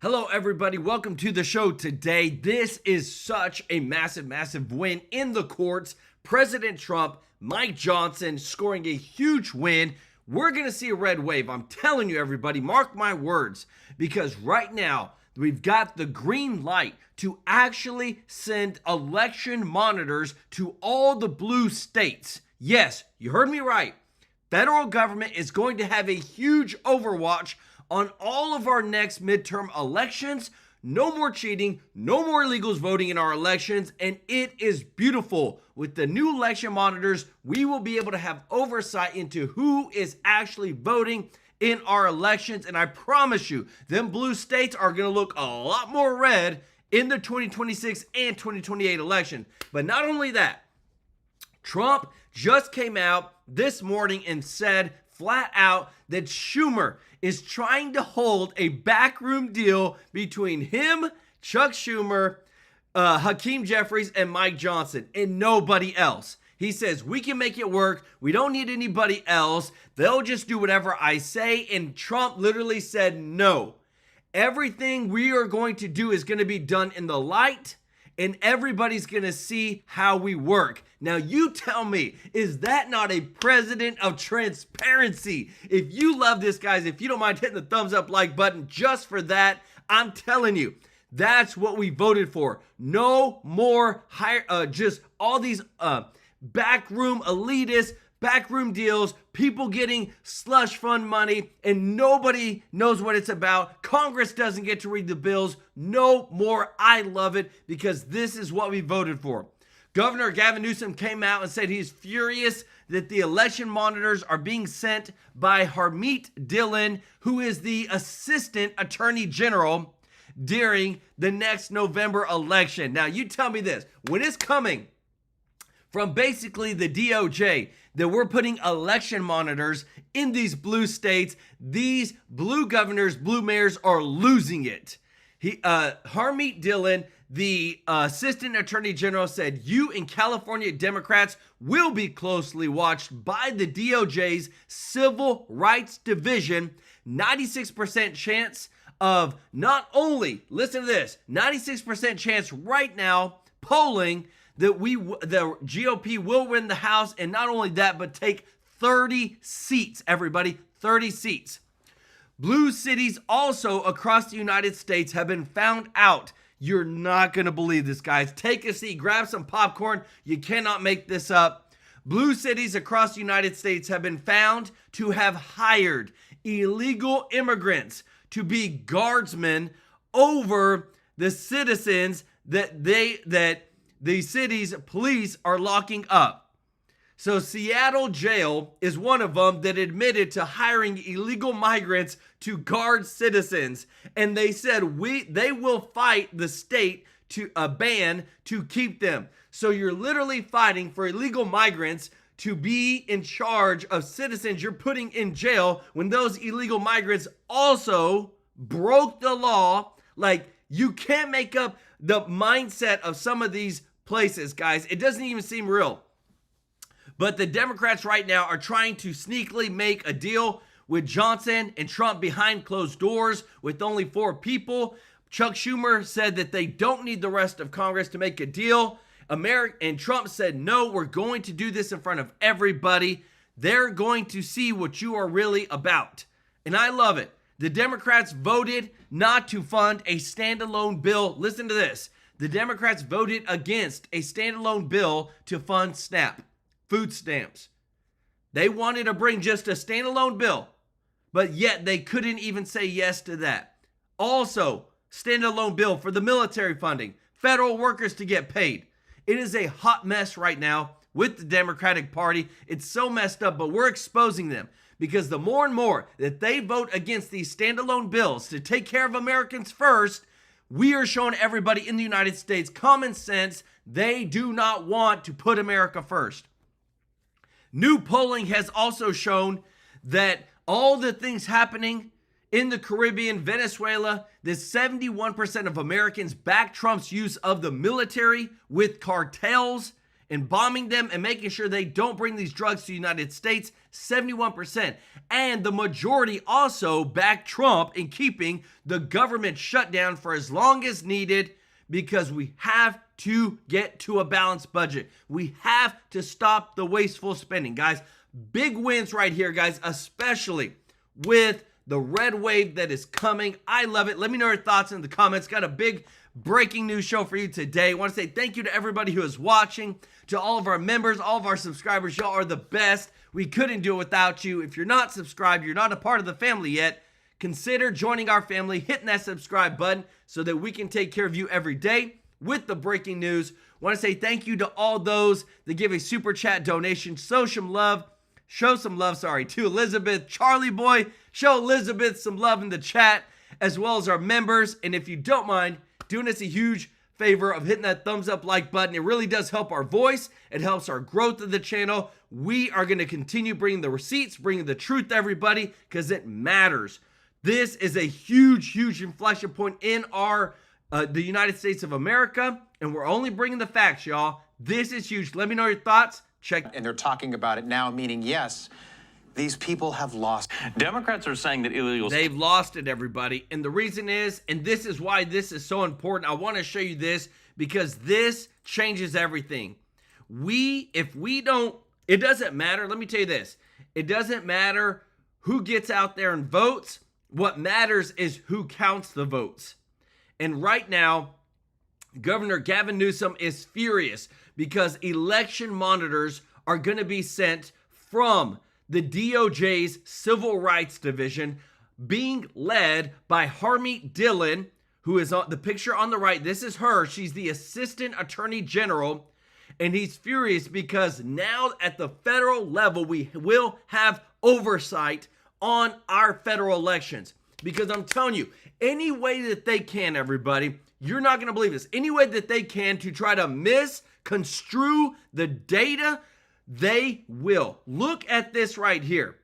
Hello, everybody. Welcome to the show today. This is such a massive win in the courts. President Trump, Mike Johnson scoring a huge win. We're going to see a red wave. I'm telling you, everybody, mark my words, because right now we've got the green light to actually send election monitors to all the blue states. Yes, you heard me right. Federal government is going to have a huge overwatch on all of our next midterm elections. No more cheating, no more illegals voting in our elections, and it is beautiful. With the new election monitors, we will be able to have oversight into who is actually voting in our elections, and I promise you, them blue states are going to look a lot more red in the 2026 and 2028 election. But not only that, Trump just came out this morning and said flat out that Schumer is trying to hold a backroom deal between him, Chuck Schumer, Hakeem Jeffries, and Mike Johnson, and nobody else. He says, we can make it work. We don't need anybody else. They'll just do whatever I say. And Trump literally said, no. Everything we are going to do is going to be done in the light, and everybody's going to see how we work. Now, you tell me, is that not a president of transparency? If you love this, guys, if you don't mind hitting the thumbs up like button just for that, I'm telling you, that's what we voted for. No more just all these backroom elitists, backroom deals, people getting slush fund money, and nobody knows what it's about. Congress doesn't get to read the bills. No more. I love it because this is what we voted for. Governor Gavin Newsom came out and said he's furious that the election monitors are being sent by Harmeet Dillon, who is the Assistant Attorney General, during the next November election. Now, you tell me this. When it's coming from basically the DOJ that we're putting election monitors in these blue states, these blue governors, blue mayors are losing it. Harmeet Dillon, the Assistant Attorney General, said you and California Democrats will be closely watched by the DOJ's Civil Rights Division. 96% chance of not only, listen to this, 96% chance right now polling that the GOP will win the House, and not only that, but take 30 seats, everybody, 30 seats. Blue cities also across the United States have been found out. You're not going to believe this, guys. Take a seat, grab some popcorn. You cannot make this up. Blue cities across the United States have been found to have hired illegal immigrants to be guardsmen over the citizens that the city's police are locking up. So Seattle jail is one of them that admitted to hiring illegal migrants to guard citizens. And they said they will fight the state to a ban to keep them. So you're literally fighting for illegal migrants to be in charge of citizens you're putting in jail when those illegal migrants also broke the law. Like, you can't make up the mindset of some of these places, guys. It doesn't even seem real. But the Democrats right now are trying to sneakily make a deal with Johnson and Trump behind closed doors with only 4 people. Chuck Schumer said that they don't need the rest of Congress to make a deal. And Trump said, no, we're going to do this in front of everybody. They're going to see what you are really about. And I love it. The Democrats voted not to fund a standalone bill. Listen to this. The Democrats voted against a standalone bill to fund SNAP, food stamps. They wanted to bring just a standalone bill, but yet they couldn't even say yes to that. Also, standalone bill for the military funding, federal workers to get paid. It is a hot mess right now with the Democratic Party. It's so messed up, but we're exposing them because the more and more that they vote against these standalone bills to take care of Americans first, we are showing everybody in the United States common sense. They do not want to put America first. New polling has also shown that all the things happening in the Caribbean, Venezuela, that 71% of Americans back Trump's use of the military with cartels and bombing them and making sure they don't bring these drugs to the United States, 71%. And the majority also backed Trump in keeping the government shut down for as long as needed, because we have to get to a balanced budget. We have to stop the wasteful spending. Guys, big wins right here, guys, especially with the red wave that is coming. I love it. Let me know your thoughts in the comments. Got a big breaking news show for you today. I want to say thank you to everybody who is watching, to all of our members, all of our subscribers. Y'all are the best. We couldn't do it without you. If you're not subscribed, you're not a part of the family yet, consider joining our family, hitting that subscribe button so that we can take care of you every day with the breaking news. I want to say thank you to all those that give a super chat donation. Show some love to Elizabeth, Charlie Boy. Show Elizabeth some love in the chat, as well as our members. And if you don't mind doing us a huge favor of hitting that thumbs up like button, it really does help our voice. It helps our growth of the channel. We are going to continue bringing the receipts, bringing the truth to everybody, because it matters. This is a huge, huge inflection point in our the United States of America, and we're only bringing the facts, y'all. This is huge. Let me know your thoughts. Check. And they're talking about it now, meaning, yes, these people have lost. Democrats are saying that illegals... They've lost it, everybody. And the reason is, and this is why this is so important, I want to show you this, because this changes everything. If we don't, it doesn't matter. Let me tell you this. It doesn't matter who gets out there and votes. What matters is who counts the votes. And right now, Governor Gavin Newsom is furious because election monitors are going to be sent from the DOJ's Civil Rights Division, being led by Harmy Dillon, who is on the picture on the right. This is her. She's the Assistant Attorney General. And he's furious because now at the federal level, we will have oversight on our federal elections. Because I'm telling you, any way that they can, everybody, you're not going to believe this, any way that they can to try to misconstrue the data, they will. Look at this right here.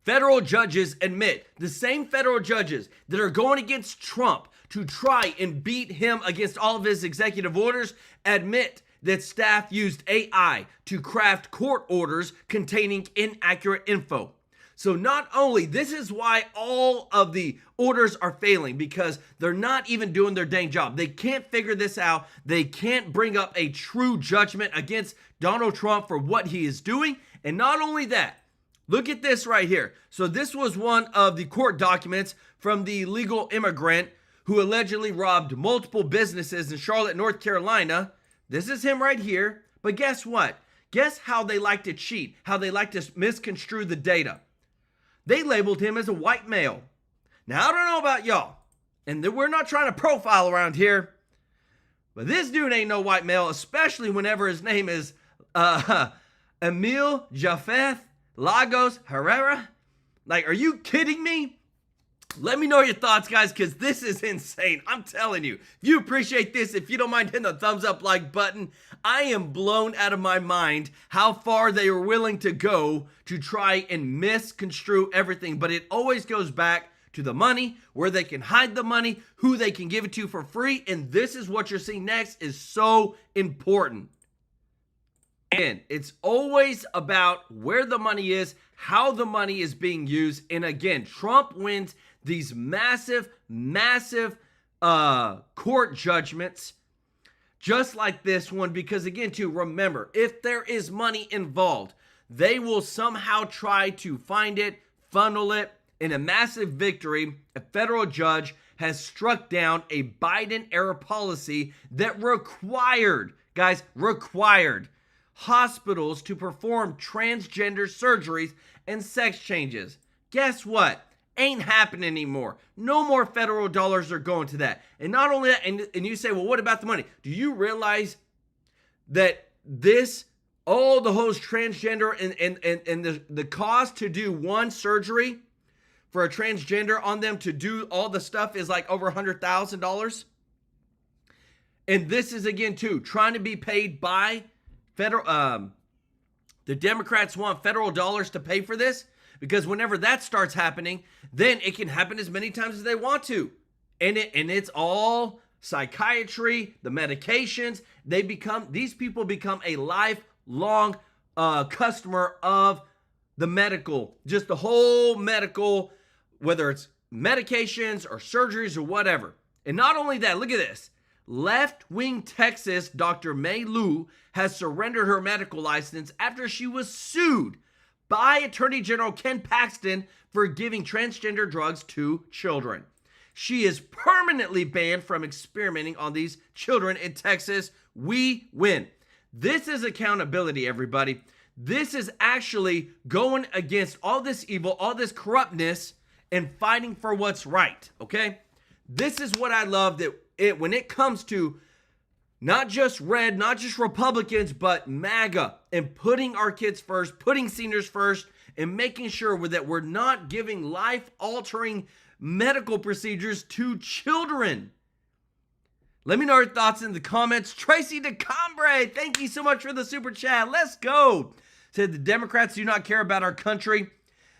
Federal judges admit, the same federal judges that are going against Trump to try and beat him against all of his executive orders, admit that staff used AI to craft court orders containing inaccurate info. So not only, this is why all of the orders are failing, because they're not even doing their dang job. They can't figure this out. They can't bring up a true judgment against Donald Trump for what he is doing. And not only that, look at this right here. So this was one of the court documents from the illegal immigrant who allegedly robbed multiple businesses in Charlotte, North Carolina. This is him right here. But guess what? Guess how they like to cheat, how they like to misconstrue the data. They labeled him as a white male. Now, I don't know about y'all, and we're not trying to profile around here, but this dude ain't no white male, especially whenever his name is Emil Japheth Lagos Herrera. Like, are you kidding me? Let me know your thoughts, guys, because this is insane. I'm telling you, if you appreciate this, if you don't mind hitting the thumbs up like button, I am blown out of my mind how far they are willing to go to try and misconstrue everything. But it always goes back to the money, where they can hide the money, who they can give it to for free. And this is what you're seeing next is so important. And it's always about where the money is, how the money is being used. And again, Trump wins these massive, massive court judgments, just like this one, because again, too, remember, if there is money involved, they will somehow try to find it, funnel it. In a massive victory, a federal judge has struck down a Biden-era policy that required hospitals to perform transgender surgeries and sex changes. Guess what? Ain't happening anymore. No more federal dollars are going to that. And not only that, and you say, well, what about the money? Do you realize that all the whole transgender and the cost to do one surgery for a transgender on them to do all the stuff is like over $100,000? And this is, again, too, trying to be paid by federal, the Democrats want federal dollars to pay for this, because whenever that starts happening, then it can happen as many times as they want to. And it's all psychiatry, the medications. These people become a lifelong customer of the medical, just the whole medical, whether it's medications or surgeries or whatever. And not only that, look at this. Left-wing Texas Dr. May Lu has surrendered her medical license after she was sued by Attorney General Ken Paxton for giving transgender drugs to children. She is permanently banned from experimenting on these children in Texas. We win. This is accountability, everybody. This is actually going against all this evil, all this corruptness, and fighting for what's right, okay? This is what I love, that when it comes to not just red, not just Republicans, but MAGA, and putting our kids first, putting seniors first, and making sure that we're not giving life-altering medical procedures to children. Let me know your thoughts in the comments. Tracy DeCombre, thank you so much for the super chat. Let's go. Said the Democrats do not care about our country.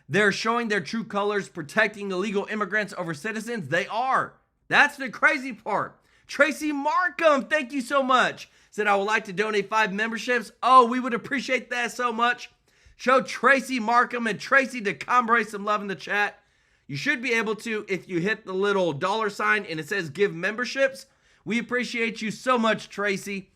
They're showing their true colors, protecting illegal immigrants over citizens. They are. That's the crazy part. Tracy Markham, thank you so much. Said, I would like to donate 5 memberships. Oh, we would appreciate that so much. Show Tracy Markham and Tracy DeCombre some love in the chat. You should be able to if you hit the little $sign and it says give memberships. We appreciate you so much, Tracy.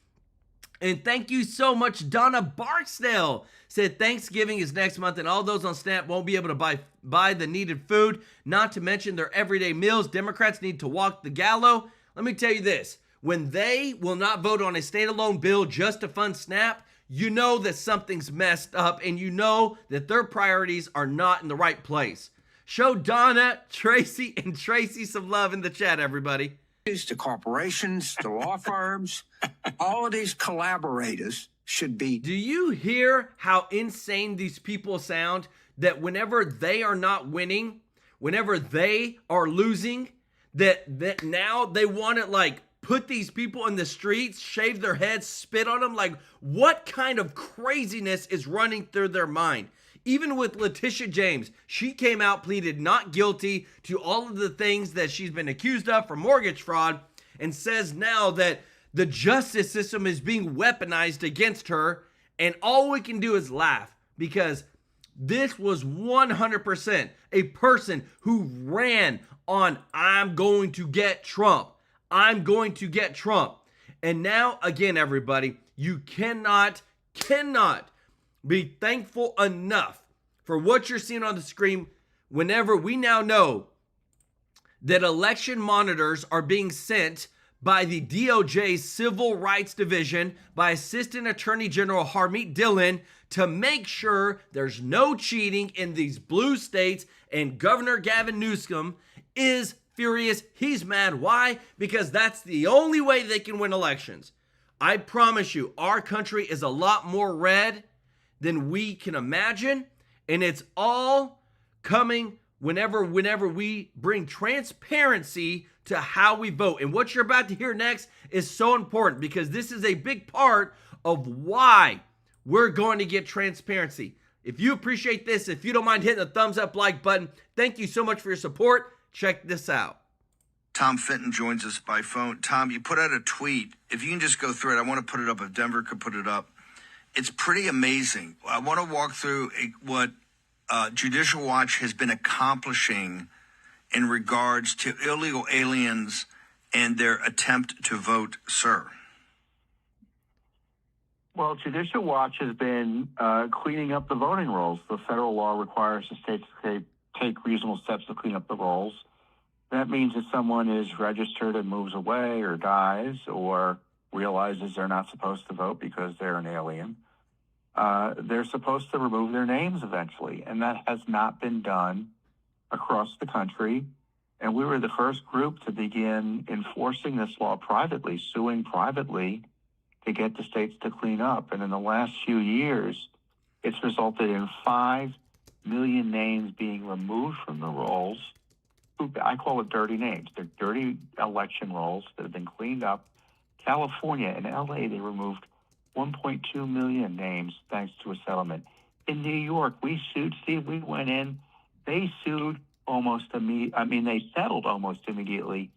And thank you so much, Donna Barksdale. Said Thanksgiving is next month and all those on SNAP won't be able to buy the needed food, not to mention their everyday meals. Democrats need to walk the gallows. Let me tell you this. When they will not vote on a standalone bill just to fund SNAP, you know that something's messed up and you know that their priorities are not in the right place. Show Donna, Tracy, and Tracy some love in the chat, everybody. To corporations, to law firms, all of these collaborators should be. Do you hear how insane these people sound? That whenever they are not winning, whenever they are losing, that now they want to like put these people in the streets, shave their heads, spit on them. Like, what kind of craziness is running through their mind? Even with Letitia James, she came out, pleaded not guilty to all of the things that she's been accused of for mortgage fraud, and says now that the justice system is being weaponized against her, and all we can do is laugh, because this was 100% a person who ran on, I'm going to get Trump. I'm going to get Trump. And now, again, everybody, you cannot be thankful enough for what you're seeing on the screen whenever we now know that election monitors are being sent by the DOJ's Civil Rights Division by Assistant Attorney General Harmeet Dillon to make sure there's no cheating in these blue states, and Governor Gavin Newsom is furious. He's mad. Why? Because that's the only way they can win elections. I promise you, our country is a lot more red than we can imagine, and it's all coming whenever we bring transparency to how we vote. And what you're about to hear next is so important, because this is a big part of why we're going to get transparency. If you appreciate this, if you don't mind hitting the thumbs up like button, thank you so much for your support. Check this out. Tom Fenton joins us by phone. Tom, you put out a tweet. If you can just go through it, I want to put it up. If Denver could put it up. It's pretty amazing. I want to walk through what Judicial Watch has been accomplishing in regards to illegal aliens and their attempt to vote, sir. Well, Judicial Watch has been cleaning up the voting rolls. The federal law requires the states to take reasonable steps to clean up the rolls. That means if someone is registered and moves away or dies or realizes they're not supposed to vote because they're an alien, they're supposed to remove their names eventually. And that has not been done across the country. And we were the first group to begin enforcing this law privately, suing privately to get the states to clean up. And in the last few years, it's resulted in 5 million names being removed from the rolls. I call it dirty names. They're dirty election rolls that have been cleaned up. California and LA, they removed 1.2 million names thanks to a settlement. In New York, we sued, Steve, we went in, they sued almost immediately. They settled almost immediately.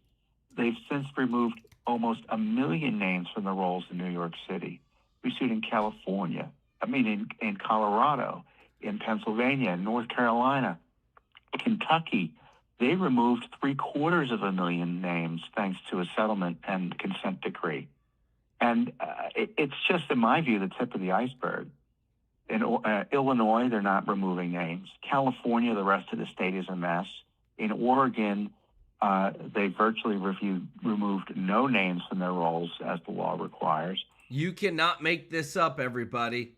They've since removed almost 1 million names from the rolls in New York City. We sued in California, in Colorado, in Pennsylvania, in North Carolina, Kentucky. They removed 750,000 names thanks to a settlement and consent decree. And it's just, in my view, the tip of the iceberg. In Illinois, they're not removing names. California, the rest of the state is a mess. In Oregon, they virtually removed no names from their rolls as the law requires. You cannot make this up, everybody.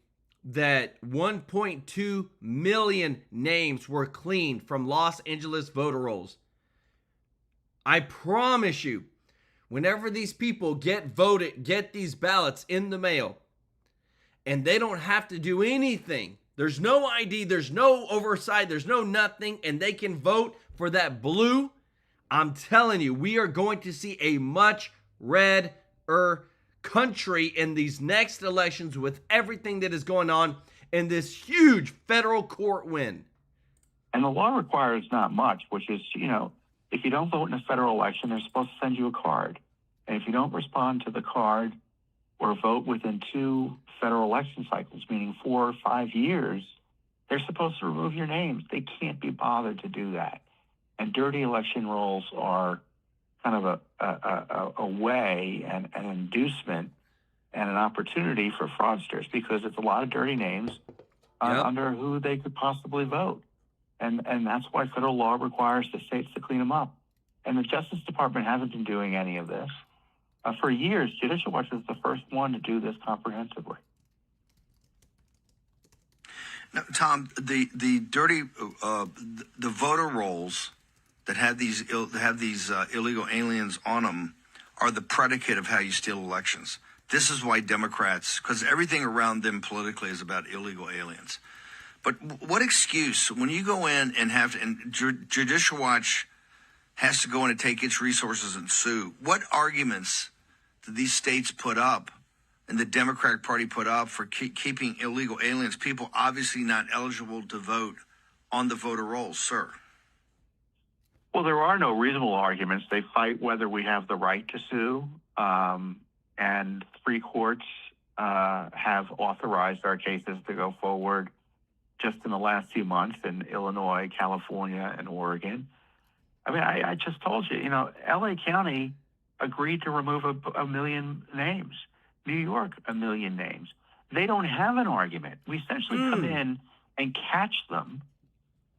That 1.2 million names were cleaned from Los Angeles voter rolls. I promise you, whenever these people get these ballots in the mail, and they don't have to do anything, there's no ID, there's no oversight, there's no nothing, and they can vote for that blue, I'm telling you, we are going to see a much redder country in these next elections with everything that is going on in this huge federal court win. And the law requires not much, which is, if you don't vote in a federal election, they're supposed to send you a card. And if you don't respond to the card or vote within 2 federal election cycles, meaning 4 or 5 years, they're supposed to remove your names. They can't be bothered to do that. And dirty election rolls are kind of a way and an inducement and an opportunity for fraudsters, because it's a lot of dirty names under who they could possibly vote. And that's why federal law requires the states to clean them up. And the Justice Department hasn't been doing any of this. For years, Judicial Watch is the first one to do this comprehensively. Now, Tom, the dirty the voter rolls that have these illegal aliens on them are the predicate of how you steal elections. This is why Democrats, because everything around them politically is about illegal aliens. But what excuse, when you go in and Judicial Watch has to go in and take its resources and sue, what arguments do these states put up and the Democratic Party put up for keeping illegal aliens, people obviously not eligible to vote, on the voter rolls, sir? Well, there are no reasonable arguments. They fight whether we have the right to sue, and 3 courts have authorized our cases to go forward just in the last few months in Illinois, California, and Oregon. I mean, I just told you, L.A. County agreed to remove a million names. New York, 1 million names. They don't have an argument. We essentially come in and catch them.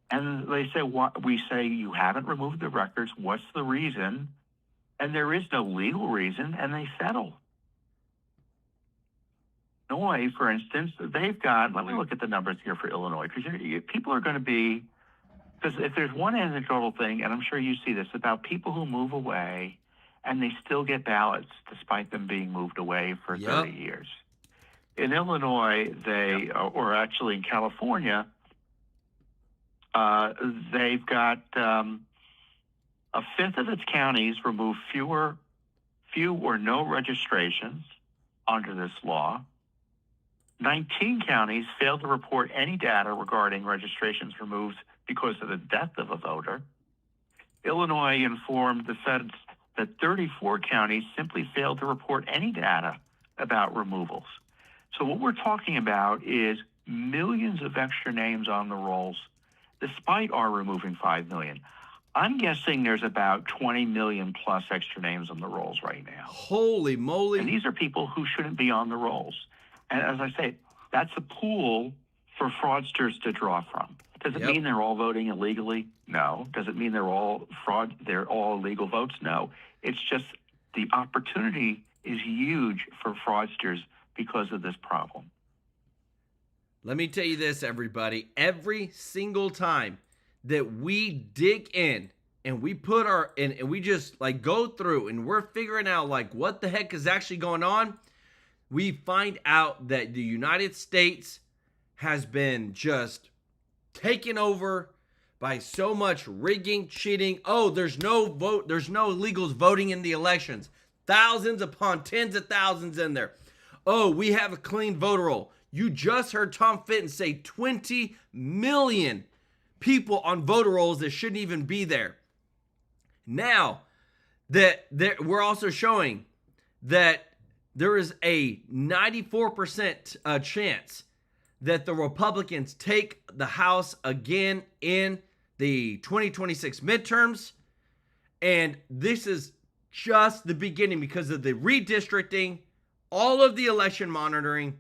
And they say, we say, you haven't removed the records. What's the reason? And there is no legal reason, and they settle. Illinois, for instance, they've got, let me look at the numbers here for Illinois, because people are going to be, because if there's one anecdotal thing, and I'm sure you see this, about people who move away and they still get ballots despite them being moved away for 30 years. In Illinois, or actually in California, they've got a fifth of its counties remove few or no registrations under this law. 19 counties failed to report any data regarding registrations removed because of the death of a voter. Illinois informed the feds that 34 counties simply failed to report any data about removals. So what we're talking about is millions of extra names on the rolls, despite our removing 5 million. I'm guessing there's about 20 million plus extra names on the rolls right now. Holy moly. And these are people who shouldn't be on the rolls. And as I say, that's a pool for fraudsters to draw from. Does it mean they're all voting illegally? No. Does it mean they're all illegal votes? No. It's just the opportunity is huge for fraudsters because of this problem. Let me tell you this, everybody. Every single time that we dig in and we put and we just like go through and we're figuring out like what the heck is actually going on, we find out that the United States has been just taken over by so much rigging, cheating. Oh, there's no illegals voting in the elections. Thousands upon tens of thousands in there. Oh, we have a clean voter roll. You just heard Tom Fitton say 20 million people on voter rolls that shouldn't even be there. Now, that we're also showing that there is a 94% chance that the Republicans take the House again in the 2026 midterms. And this is just the beginning because of the redistricting, all of the election monitoring.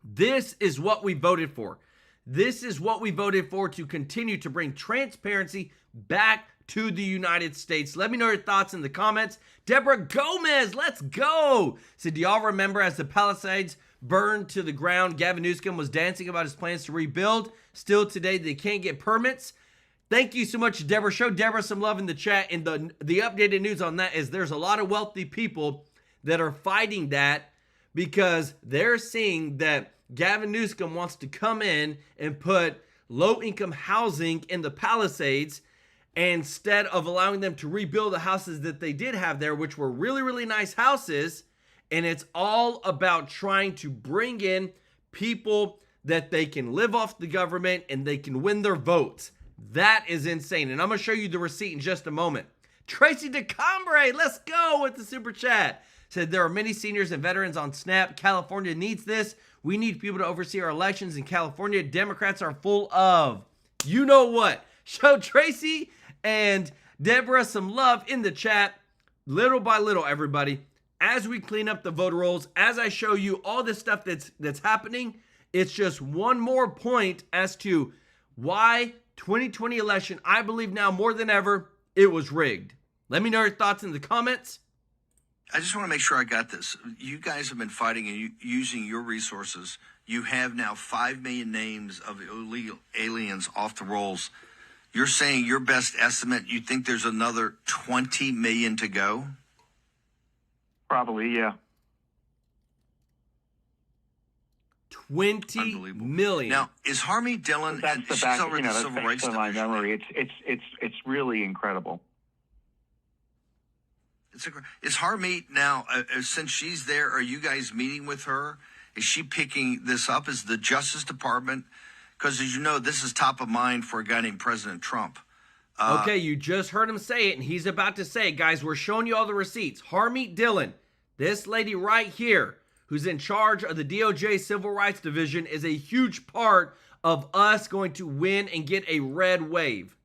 This is what we voted for. This is what we voted for to continue to bring transparency back to the United States. Let me know your thoughts in the comments. Deborah Gomez, let's go. So do y'all remember as the Palisades burned to the ground, Gavin Newsom was dancing about his plans to rebuild? Still today, they can't get permits. Thank you so much, Deborah. Show Deborah some love in the chat. And the updated news on that is there's a lot of wealthy people that are fighting that because they're seeing that Gavin Newsom wants to come in and put low-income housing in the Palisades instead of allowing them to rebuild the houses that they did have there, which were really, really nice houses. And it's all about trying to bring in people that they can live off the government and they can win their votes. That is insane. And I'm going to show you the receipt in just a moment. Tracy DeCombre, let's go with the super chat. Said there are many seniors and veterans on SNAP. California needs this. We need people to oversee our elections in California. Democrats are full of. You know what? Show Tracy and Deborah some love in the chat. Little by little, everybody. As we clean up the voter rolls, as I show you all this stuff that's happening, it's just one more point as to why 2020 election, I believe now more than ever, it was rigged. Let me know your thoughts in the comments. I just want to make sure I got this. You guys have been fighting and using your resources. You have now 5 million names of illegal aliens off the rolls. You're saying your best estimate, you think there's another 20 million to go? Probably, yeah. 20 million. Now, is Harmeet Dillon, That's and the she's back, over the Civil that's Rights based on my Division. memory. It's really incredible. Is Harmeet now, since she's there, are you guys meeting with her? Is she picking this up? Is the Justice Department, because as you know, this is top of mind for a guy named President Trump. Okay, you just heard him say it, and he's about to say it. Guys, we're showing you all the receipts. Harmeet Dillon, this lady right here, who's in charge of the DOJ Civil Rights Division, is a huge part of us going to win and get a red wave.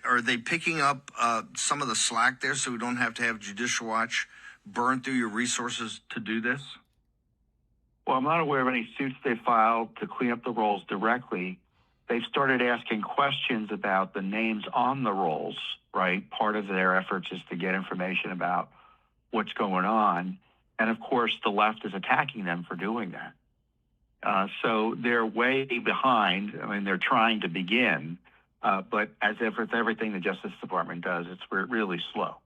Are they picking up some of the slack there so we don't have to have Judicial Watch burn through your resources to do this? Well, I'm not aware of any suits they filed to clean up the rolls directly. They've started asking questions about the names on the rolls, right? Part of their efforts is to get information about what's going on. And of course, the left is attacking them for doing that. So they're way behind. I mean, they're trying to begin, but as if with everything the Justice Department does, it's really slow.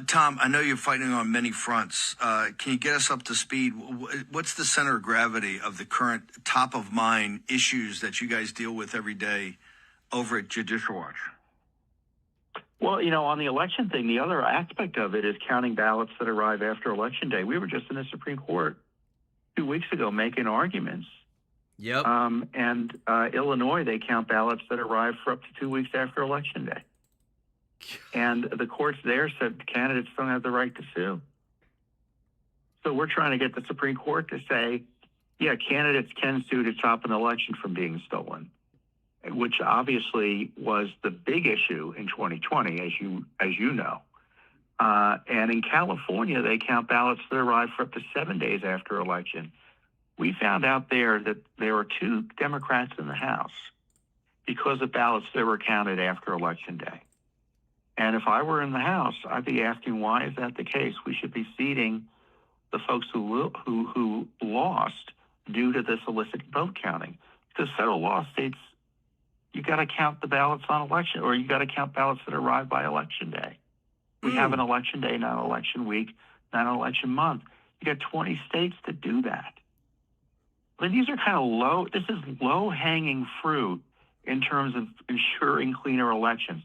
Tom, I know you're fighting on many fronts. Can you get us up to speed? What's the center of gravity of the current top of mind issues that you guys deal with every day over at Judicial Watch? Well, you know, on the election thing, the other aspect of it is counting ballots that arrive after Election Day. We were just in the Supreme Court 2 weeks ago making arguments. Yep. And Illinois, they count ballots that arrive for up to 2 weeks after Election Day. And the courts there said candidates don't have the right to sue. So we're trying to get the Supreme Court to say, yeah, candidates can sue to stop an election from being stolen, which obviously was the big issue in 2020, as you know. And in California, they count ballots that arrive for up to 7 days after election. We found out there that there were 2 Democrats in the House because of ballots that were counted after Election Day. And if I were in the House, I'd be asking, why is that the case? We should be seating the folks who lost due to this illicit vote counting. Because federal law states you got to count the ballots on election, or you got to count ballots that arrive by Election Day. We have an Election Day, not an election week, not an election month. You got 20 states that do that. I mean, these are kind of this is low-hanging fruit in terms of ensuring cleaner elections.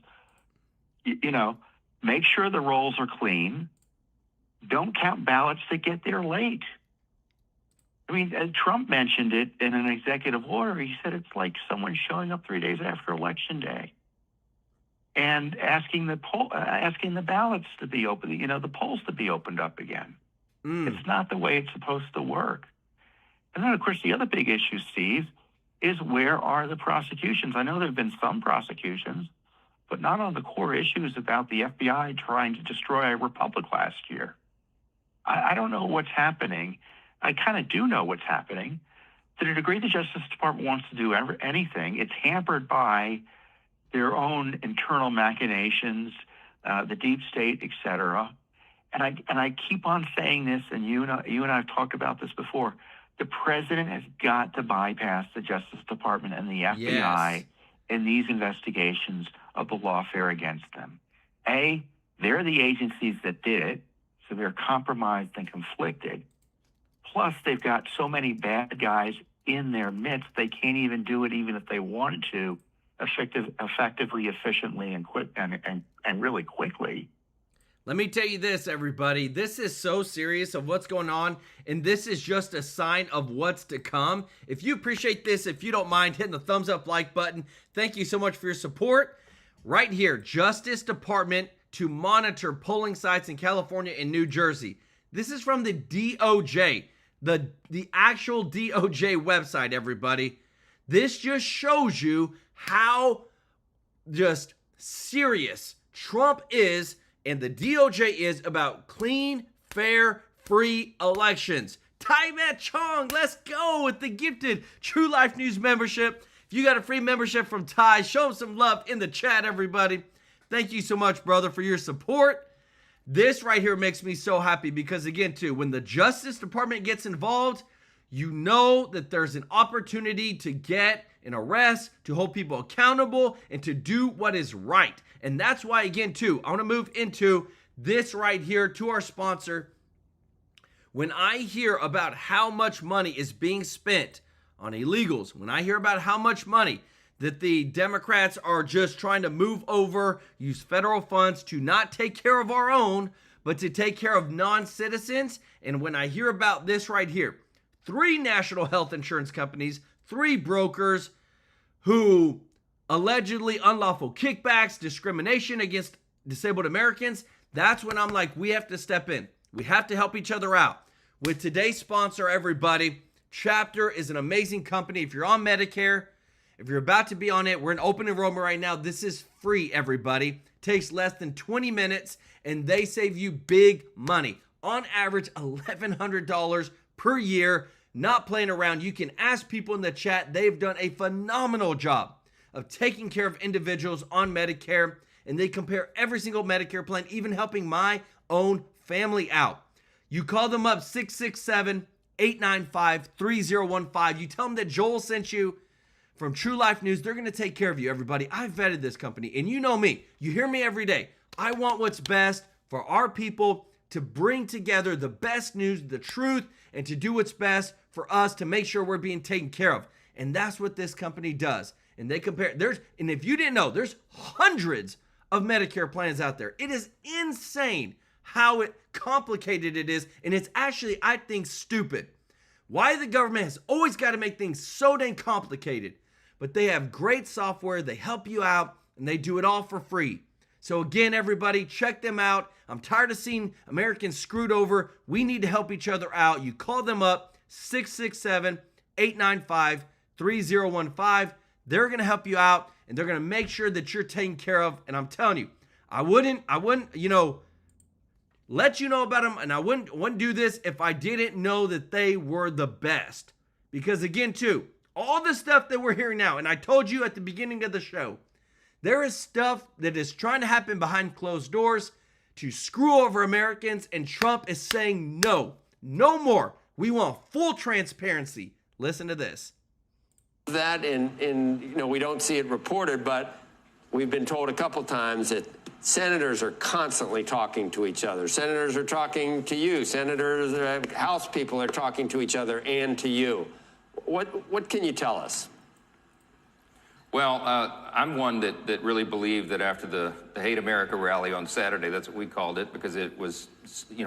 You know, make sure the rolls are clean. Don't count ballots that get there late. I mean, Trump mentioned it in an executive order. He said it's like someone showing up 3 days after Election Day. and asking the ballots to be open, the polls to be opened up again. It's not the way it's supposed to work. And then, of course, the other big issue, Steve, is where are the prosecutions? I know there have been some prosecutions, but not on the core issues about the FBI trying to destroy a republic last year. I don't know what's happening. I kind of do know what's happening. To the degree the Justice Department wants to do anything, it's hampered by their own internal machinations, the deep state, et cetera. And I keep on saying this, and you and I have talked about this before. The president has got to bypass the Justice Department and the FBI in these investigations of the lawfare against them. They're the agencies that did it, so they're compromised and conflicted. Plus, they've got so many bad guys in their midst, they can't even do it even if they wanted to effectively, efficiently, and really quickly. Let me tell you this, everybody. This is so serious of what's going on, and this is just a sign of what's to come. If you appreciate this, if you don't mind hitting the thumbs up like button, thank you so much for your support. Right here, Justice Department to monitor polling sites in California and New Jersey. This is from the DOJ, the actual DOJ website, everybody. This just shows you how just serious Trump is and the DOJ is about clean, fair, free elections. Tai Matt Chong, let's go with the gifted TrueLife News membership. If you got a free membership from Tai, show him some love in the chat, everybody. Thank you so much, brother, for your support. This right here makes me so happy because, again, too, when the Justice Department gets involved, you know that there's an opportunity to get an arrest, to hold people accountable, and to do what is right. And that's why, again, too, I want to move into this right here to our sponsor. When I hear about how much money is being spent on illegals, when I hear about how much money that the Democrats are just trying to move over, use federal funds to not take care of our own, but to take care of non-citizens, and when I hear about this right here, 3 national health insurance companies, 3 brokers who allegedly unlawful kickbacks, discrimination against disabled Americans, that's when I'm like, we have to step in. We have to help each other out. With today's sponsor, everybody, Chapter is an amazing company. If you're on Medicare, if you're about to be on it, we're in open enrollment right now. This is free, everybody. Takes less than 20 minutes, and they save you big money. On average, $1,100 per year. Not playing around. You can ask people in the chat. They've done a phenomenal job of taking care of individuals on Medicare, and they compare every single Medicare plan, even helping my own family out. You call them up, 667-895-3015. You tell them that Joel sent you from TrueLife News. They're going to take care of you, everybody. I vetted this company, and you know me. You hear me every day. I want what's best for our people, to bring together the best news, the truth, and to do what's best for us to make sure we're being taken care of. And that's what this company does. And they compare, and if you didn't know, there's hundreds of Medicare plans out there. It is insane how complicated it is. And it's actually, I think, stupid. Why the government has always got to make things so dang complicated. But they have great software. They help you out, and they do it all for free. So again, everybody, check them out. I'm tired of seeing Americans screwed over. We need to help each other out. You call them up, 667-895-3015. They're going to help you out, and they're going to make sure that you're taken care of. And I'm telling you, I wouldn't, let you know about them, and I wouldn't do this if I didn't know that they were the best. Because again, too, all the stuff that we're hearing now, and I told you at the beginning of the show, there is stuff that is trying to happen behind closed doors to screw over Americans, and Trump is saying no more. We want full transparency. Listen to this. That we don't see it reported, but we've been told a couple times that senators are constantly talking to each other. Senators are talking to you. Senators, House people are talking to each other and to you. What can you tell us? Well, I'm one that really believed that after the Hate America rally on Saturday, that's what we called it, because it was,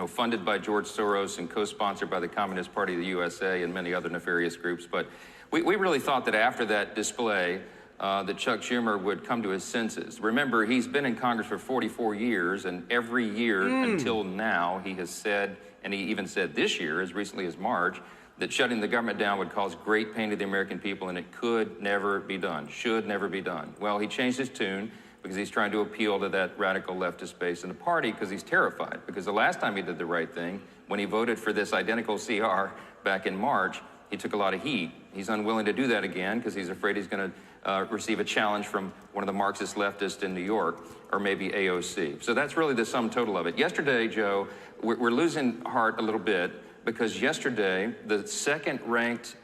funded by George Soros and co-sponsored by the Communist Party of the USA and many other nefarious groups. But we really thought that after that display, that Chuck Schumer would come to his senses. Remember, he's been in Congress for 44 years, and every year until now, he has said, and he even said this year, as recently as March, that shutting the government down would cause great pain to the American people, and it could never be done, should never be done. Well, he changed his tune because he's trying to appeal to that radical leftist base in the party because he's terrified. Because the last time he did the right thing, when he voted for this identical CR back in March, he took a lot of heat. He's unwilling to do that again because he's afraid he's going to receive a challenge from one of the Marxist leftists in New York, or maybe AOC. So that's really the sum total of it. Yesterday, Joe, we're losing heart a little bit because yesterday, the second-ranked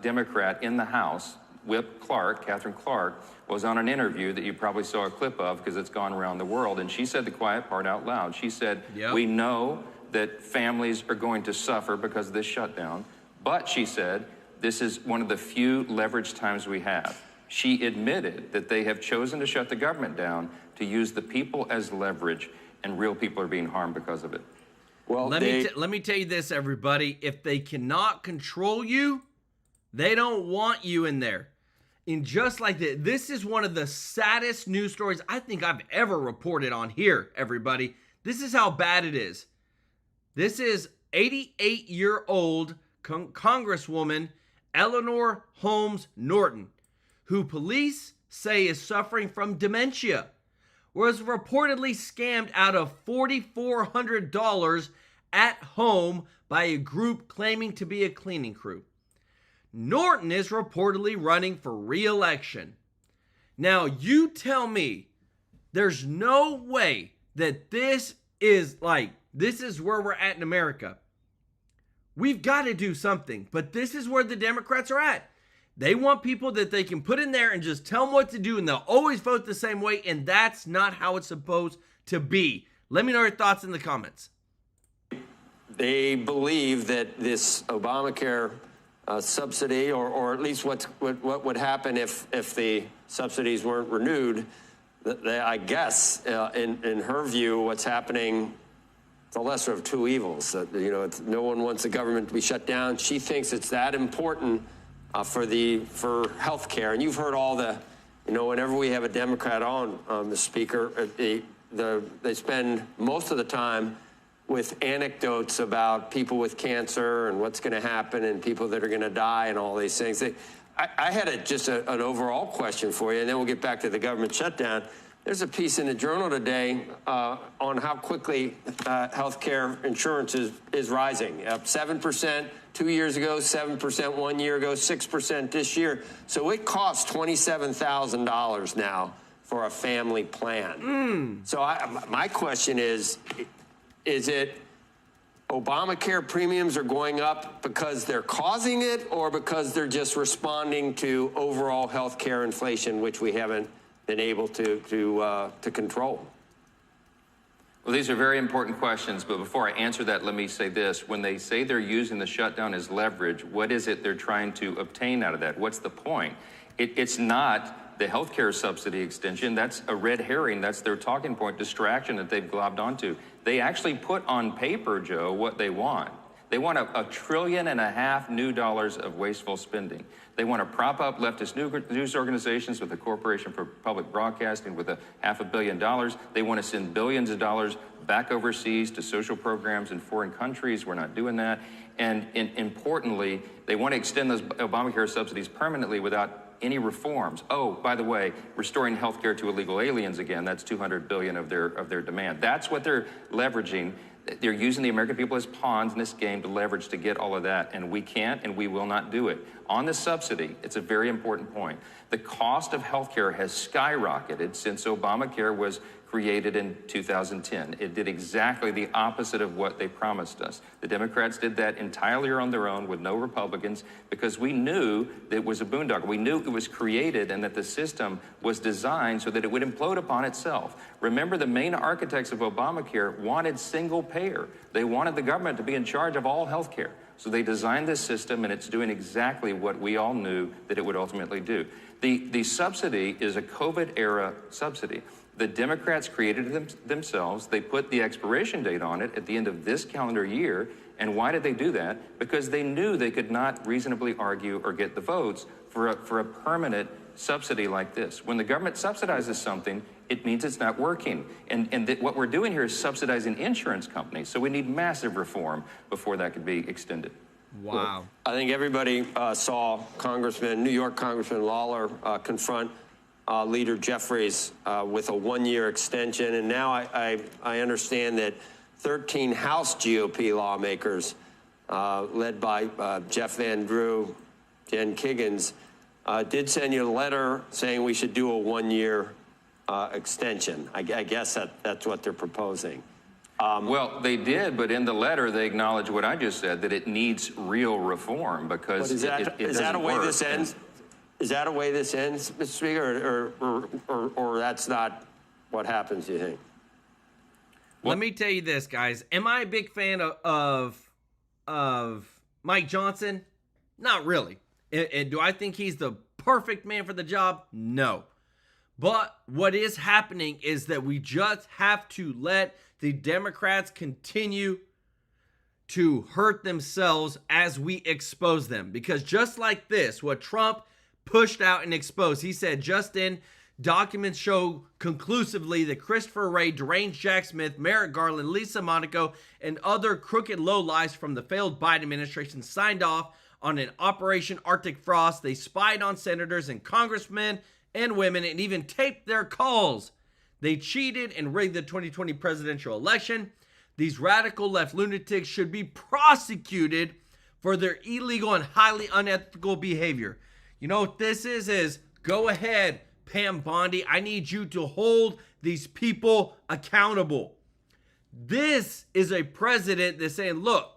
Democrat in the House, Whip Clark, Catherine Clark, was on an interview that you probably saw a clip of because it's gone around the world, and she said the quiet part out loud. She said, we know that families are going to suffer because of this shutdown, but she said, this is one of the few leverage times we have. She admitted that they have chosen to shut the government down to use the people as leverage, and real people are being harmed because of it. Well, let me tell you this, everybody. If they cannot control you, they don't want you in there. And just like that, this is one of the saddest news stories I think I've ever reported on here, everybody. This is how bad it is. This is 88-year-old Congresswoman Eleanor Holmes Norton, who police say is suffering from dementia, was reportedly scammed out of $4,400 at home by a group claiming to be a cleaning crew. Norton is reportedly running for re-election. Now, you tell me there's no way that this is where we're at in America. We've got to do something, but this is where the Democrats are at. They want people that they can put in there and just tell them what to do, and they'll always vote the same way, and that's not how it's supposed to be. Let me know your thoughts in the comments. They believe that this Obamacare subsidy, or at least what would happen if the subsidies weren't renewed, I guess, in her view, what's happening, the lesser of two evils. No one wants the government to be shut down. She thinks it's that important for health care. And you've heard all whenever we have a Democrat on, Mr. Speaker, they spend most of the time with anecdotes about people with cancer and what's going to happen and people that are going to die and all these things. I had just an overall question for you, and then we'll get back to the government shutdown. There's a piece in the Journal today on how quickly health care insurance is rising. Up 7% 2 years ago, 7% 1 year ago, 6% this year. So it costs $27,000 now for a family plan. So my question is it Obamacare premiums are going up because they're causing it, or because they're just responding to overall health care inflation, which we haven't been able to control? Well, these are very important questions, but before I answer that, let me say this. When they say they're using the shutdown as leverage, what is it they're trying to obtain out of that? What's the point? It's not the healthcare subsidy extension. That's a red herring. That's their talking point, distraction that they've globbed onto. They actually put on paper, Joe, what they want. They want $1.5 trillion new dollars of wasteful spending. They want to prop up leftist news organizations with the Corporation for Public Broadcasting with $500 million. They want to send billions of dollars back overseas to social programs in foreign countries. We're not doing that. And importantly, they want to extend those Obamacare subsidies permanently without any reforms. Oh, by the way, restoring health care to illegal aliens again, that's $200 billion of their demand. That's what they're leveraging. They're using the American people as pawns in this game to leverage to get all of that, and we can't and we will not do it. On the subsidy, it's a very important point. The cost of health care has skyrocketed since Obamacare was created in 2010. It did exactly the opposite of what they promised us. The Democrats did that entirely on their own with no Republicans because we knew that it was a boondoggle. We knew it was created and that the system was designed so that it would implode upon itself. Remember, the main architects of Obamacare wanted single payer. They wanted the government to be in charge of all health care. So they designed this system, and it's doing exactly what we all knew that it would ultimately do. The subsidy is a COVID-era subsidy. The Democrats created it themselves. They put the expiration date on it at the end of this calendar year. And why did they do that? Because they knew they could not reasonably argue or get the votes for a permanent subsidy like this. When the government subsidizes something, it means it's not working. And what we're doing here is subsidizing insurance companies. So we need massive reform before that could be extended. Wow. I think everybody saw New York Congressman Lawler confront Leader Jeffries with a one-year extension. And now I understand that 13 House GOP lawmakers, led by Jeff Van Drew, Jen Kiggins, did send you a letter saying we should do a one-year extension. I guess that's what they're proposing. Well, they did, but in the letter they acknowledge what I just said, that it needs real reform because is that a way this ends? Is that a way this ends, Mr. Speaker, or that's not what happens, you think? Let me tell you this, guys. Am I a big fan of Mike Johnson? Not really. And do I think he's the perfect man for the job? No. But what is happening is that we just have to let the Democrats continue to hurt themselves as we expose them. Because just like this, what Trump pushed out and exposed, he said, just in, documents show conclusively that Christopher Wray, deranged Jack Smith, Merrick Garland, Lisa Monaco, and other crooked lowlifes from the failed Biden administration signed off on an Operation Arctic Frost. They spied on senators and congressmen and women and even taped their calls. They cheated and rigged the 2020 presidential election. These radical left lunatics should be prosecuted for their illegal and highly unethical behavior. You know what this is go ahead, Pam Bondi. I need you to hold these people accountable. This is a president that's saying, look,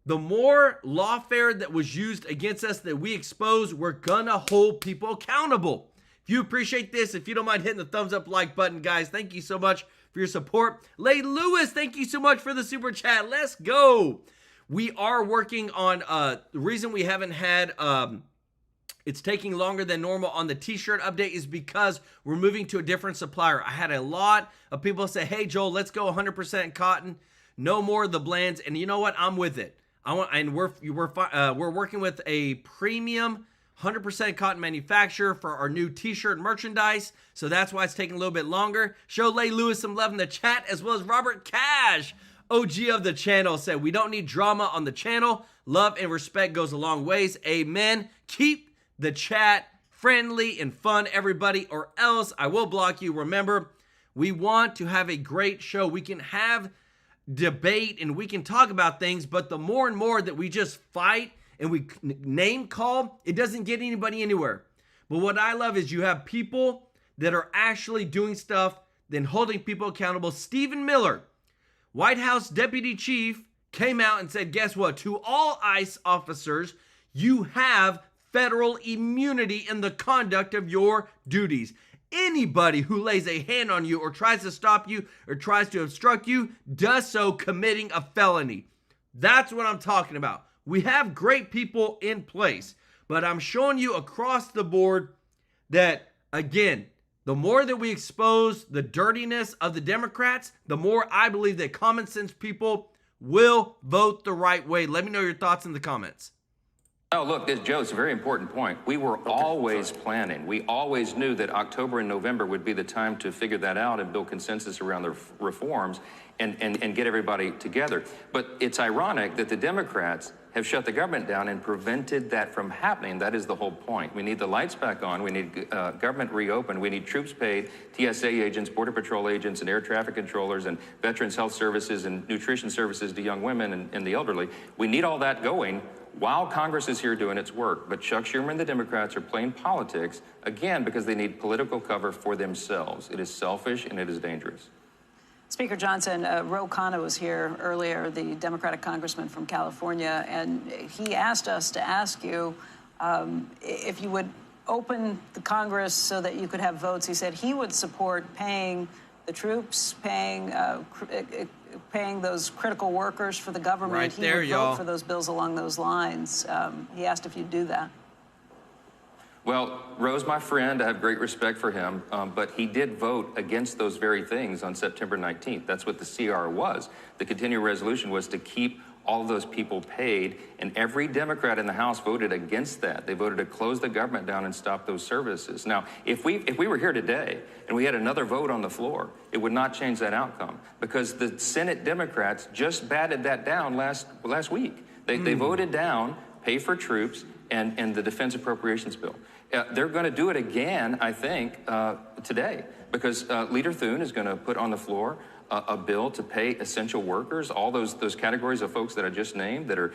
the more lawfare that was used against us that we expose, we're gonna hold people accountable. If you appreciate this, if you don't mind hitting the thumbs up like button, guys, thank you so much for your support. Lay Lewis, thank you so much for the super chat. Let's go. We are working on the reason we haven't had it's taking longer than normal on the t-shirt update is because we're moving to a different supplier. I had a lot of people say, hey Joel, let's go 100% cotton, no more of the blends. And you know what? I'm with it. We're working with a premium 100% cotton manufacturer for our new t-shirt merchandise. So that's why it's taking a little bit longer. Show Lay Lewis some love in the chat, as well as Robert Cash, OG of the channel, said, we don't need drama on the channel. Love and respect goes a long ways. Amen. Keep the chat friendly and fun, everybody, or else I will block you. Remember, we want to have a great show. We can have debate and we can talk about things, but the more and more that we just fight and we name call, it doesn't get anybody anywhere. But what I love is you have people that are actually doing stuff, then holding people accountable. Stephen Miller, White House Deputy Chief, came out and said, guess what? To all ICE officers, you have federal immunity in the conduct of your duties. Anybody who lays a hand on you or tries to stop you or tries to obstruct you does so committing a felony. That's what I'm talking about. We have great people in place, but I'm showing you across the board that, again, the more that we expose the dirtiness of the Democrats, the more I believe that common sense people will vote the right way. Let me know your thoughts in the comments. Oh, look, Joe, it's a very important point. We were always planning. We always knew that October and November would be the time to figure that out and build consensus around the reforms and get everybody together. But it's ironic that the Democrats have shut the government down and prevented that from happening. That is the whole point. We need the lights back on. We need government reopened. We need troops paid, TSA agents, Border Patrol agents, and air traffic controllers, and Veterans Health Services, and nutrition services to young women and the elderly. We need all that going while Congress is here doing its work. But Chuck Schumer and the Democrats are playing politics, again, because they need political cover for themselves. It is selfish and it is dangerous. Speaker Johnson, Ro Khanna was here earlier, the Democratic congressman from California, and he asked us to ask you if you would open the Congress so that you could have votes. He said he would support paying the troops, paying those critical workers for the government. Right there, he would vote for those bills along those lines. He asked if you'd do that. Well, Ro's my friend. I have great respect for him, but he did vote against those very things on September 19th. That's what the CR was. The continuing resolution was to keep all of those people paid, and every Democrat in the House voted against that. They voted to close the government down and stop those services. Now, if we were here today and we had another vote on the floor, it would not change that outcome, because the Senate Democrats just batted that down last week. They voted down pay for troops and the defense appropriations bill. They're going to do it again, I think, today, because Leader Thune is going to put on the floor a bill to pay essential workers, all those categories of folks that I just named that are,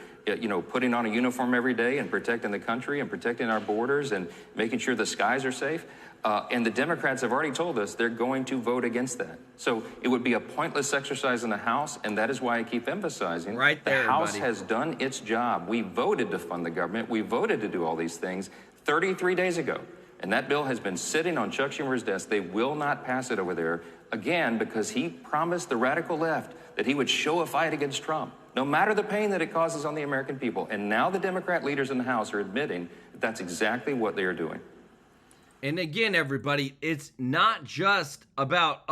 putting on a uniform every day and protecting the country and protecting our borders and making sure the skies are safe. And the Democrats have already told us they're going to vote against that. So it would be a pointless exercise in the House, and that is why I keep emphasizing right there, the House buddy. has done its job. We voted to fund the government. We voted to do all these things 33 days ago. And that bill has been sitting on Chuck Schumer's desk. They will not pass it over there again, because he promised the radical left that he would show a fight against Trump, no matter the pain that it causes on the American people. And now the Democrat leaders in the House are admitting that that's exactly what they are doing. And again, everybody, it's not just about,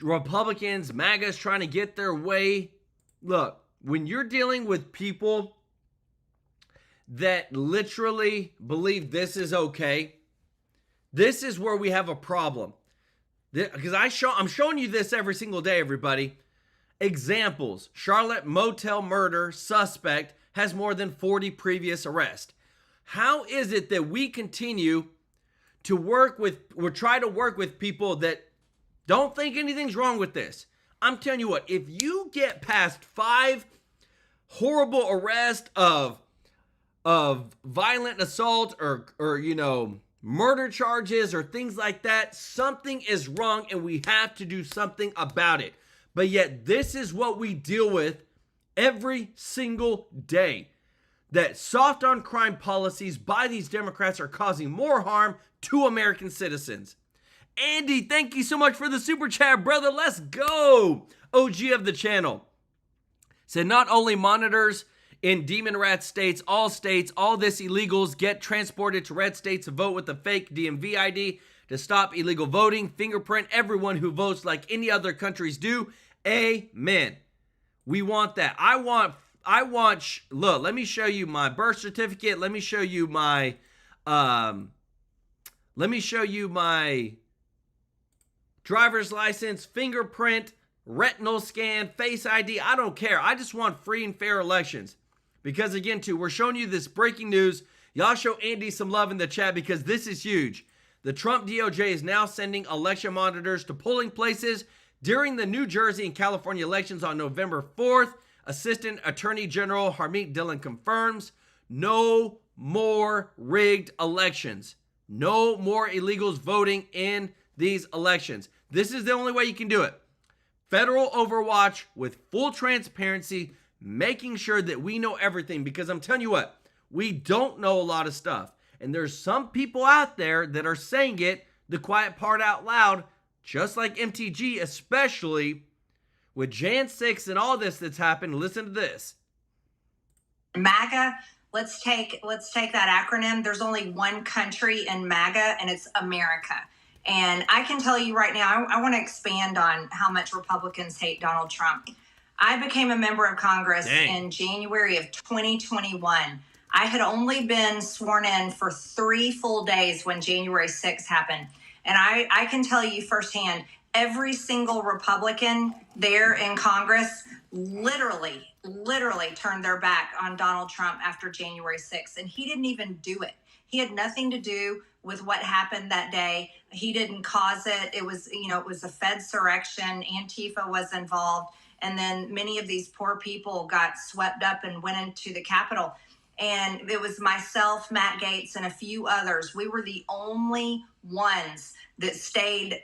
Republicans, MAGA's trying to get their way. Look, when you're dealing with people that literally believe this is okay, this is where we have a problem. Because I'm showing you this every single day, everybody. Examples: Charlotte motel murder suspect has more than 40 previous arrests. How is it that we continue to try to work with people that don't think anything's wrong with this? I'm telling you what, if you get past 5 horrible arrests of violent assault or murder charges or things like that, something is wrong and we have to do something about it. But yet this is what we deal with every single day. That soft on crime policies by these Democrats are causing more harm to American citizens. Andy, thank you so much for the super chat, brother. Let's go. OG of the channel said, not only monitors in demon rat states, all this illegals get transported to red states to vote with a fake DMV ID to stop illegal voting, fingerprint everyone who votes like any other countries do. Amen. We want that. I want, look, let me show you my birth certificate. Let me show you my driver's license, fingerprint, retinal scan, face ID. I don't care. I just want free and fair elections. Because again, too, we're showing you this breaking news. Y'all show Andy some love in the chat because this is huge. The Trump DOJ is now sending election monitors to polling places during the New Jersey and California elections on November 4th. Assistant Attorney General Harmeet Dillon confirms no more rigged elections. No more illegals voting in these elections. This is the only way you can do it. Federal overwatch with full transparency, making sure that we know everything, because I'm telling you what, we don't know a lot of stuff. And there's some people out there that are saying it, the quiet part out loud, just like MTG, especially with Jan 6 and all this that's happened. Listen to this. MAGA, let's take that acronym. There's only one country in MAGA, and it's America. And I can tell you right now, I want to expand on how much Republicans hate Donald Trump. I became a member of Congress in January of 2021. I had only been sworn in for 3 full days when January 6th happened. And I can tell you firsthand, every single Republican there in Congress literally turned their back on Donald Trump after January 6th. And he didn't even do it. He had nothing to do with what happened that day. He didn't cause it. It was a Fedsurrection. Antifa was involved. And then many of these poor people got swept up and went into the Capitol. And it was myself, Matt Gaetz, and a few others. We were the only ones that stayed,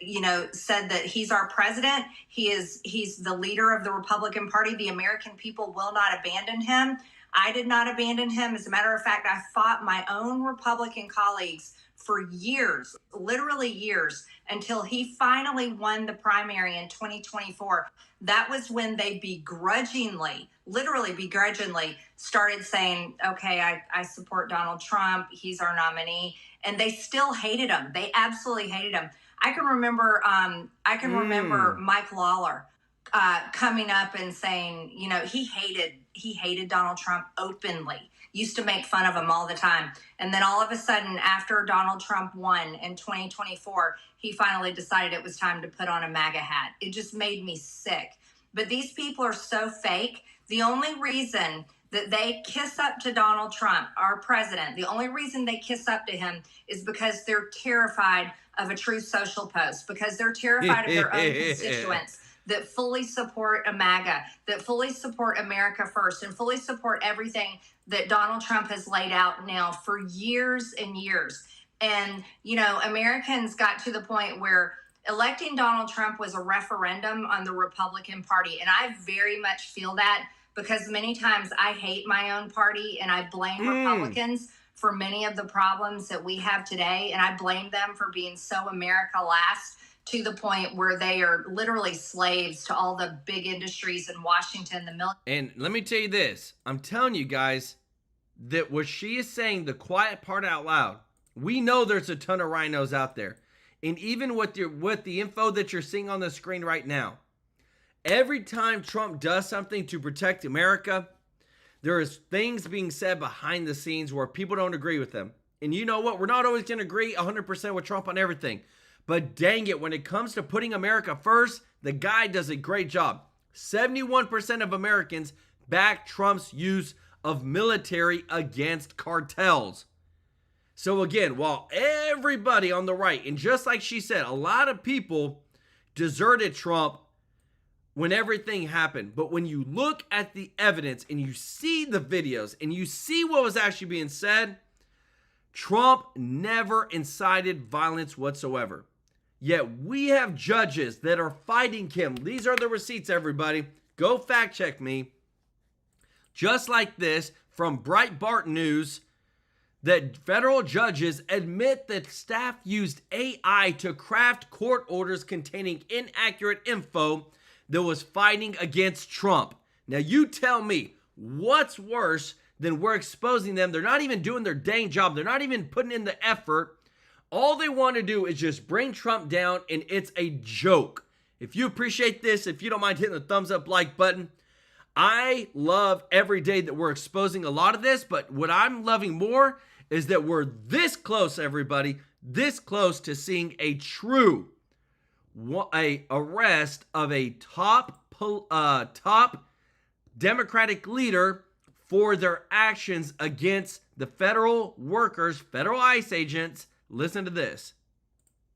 said that he's our president. He's the leader of the Republican Party. The American people will not abandon him. I did not abandon him. As a matter of fact, I fought my own Republican colleagues for years, literally years, until he finally won the primary in 2024. That was when they literally begrudgingly started saying, okay, I support Donald Trump. He's our nominee. And they still hated him. They absolutely hated him. I can remember Mike Lawler coming up and saying, you know, he hated Donald Trump openly, used to make fun of him all the time. And then all of a sudden, after Donald Trump won in 2024, he finally decided it was time to put on a MAGA hat. It just made me sick. But these people are so fake. The only reason that they kiss up to Donald Trump, our president, the only reason they kiss up to him is because they're terrified of a Truth Social post, because they're terrified of their own constituents that fully support a MAGA, that fully support America first, and fully support everything that Donald Trump has laid out now for years and years. And, you know, Americans got to the point where electing Donald Trump was a referendum on the Republican Party. And I very much feel that, because many times I hate my own party and I blame Republicans for many of the problems that we have today. And I blame them for being so America last, to the point where they are literally slaves to all the big industries in Washington, the military. And let me tell you this. I'm telling you guys that what she is saying, the quiet part out loud, we know there's a ton of rhinos out there. And even with the info that you're seeing on the screen right now, every time Trump does something to protect America, there is things being said behind the scenes where people don't agree with him. And you know what? We're not always going to agree 100% with Trump on everything. But dang it, when it comes to putting America first, the guy does a great job. 71% of Americans back Trump's use of military against cartels. So again, while everybody on the right, and just like she said, a lot of people deserted Trump when everything happened. But when you look at the evidence and you see the videos and you see what was actually being said, Trump never incited violence whatsoever. Yet we have judges that are fighting him. These are the receipts, everybody. Go fact check me. Just like this from Breitbart News, that federal judges admit that staff used AI to craft court orders containing inaccurate info that was fighting against Trump. Now you tell me, what's worse than we're exposing them? They're not even doing their dang job. They're not even putting in the effort. All they want to do is just bring Trump down, and it's a joke. If you appreciate this, if you don't mind hitting the thumbs up like button, I love every day that we're exposing a lot of this, but what I'm loving more is that we're this close, everybody, this close to seeing a true arrest of a top Democratic leader for their actions against the federal workers, federal ICE agents. Listen to this.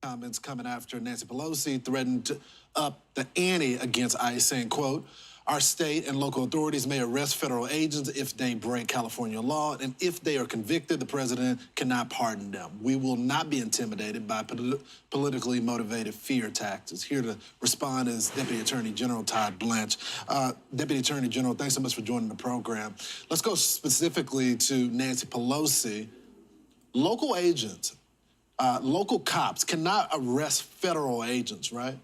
Comments coming after Nancy Pelosi threatened to up the ante against ICE, saying, quote, "Our state and local authorities may arrest federal agents if they break California law, and if they are convicted, the president cannot pardon them. We will not be intimidated by politically motivated fear tactics." Here to respond is Deputy Attorney General Todd Blanche. Deputy Attorney General, thanks so much for joining the program. Let's go specifically to Nancy Pelosi. Local agents, local cops cannot arrest federal agents, right?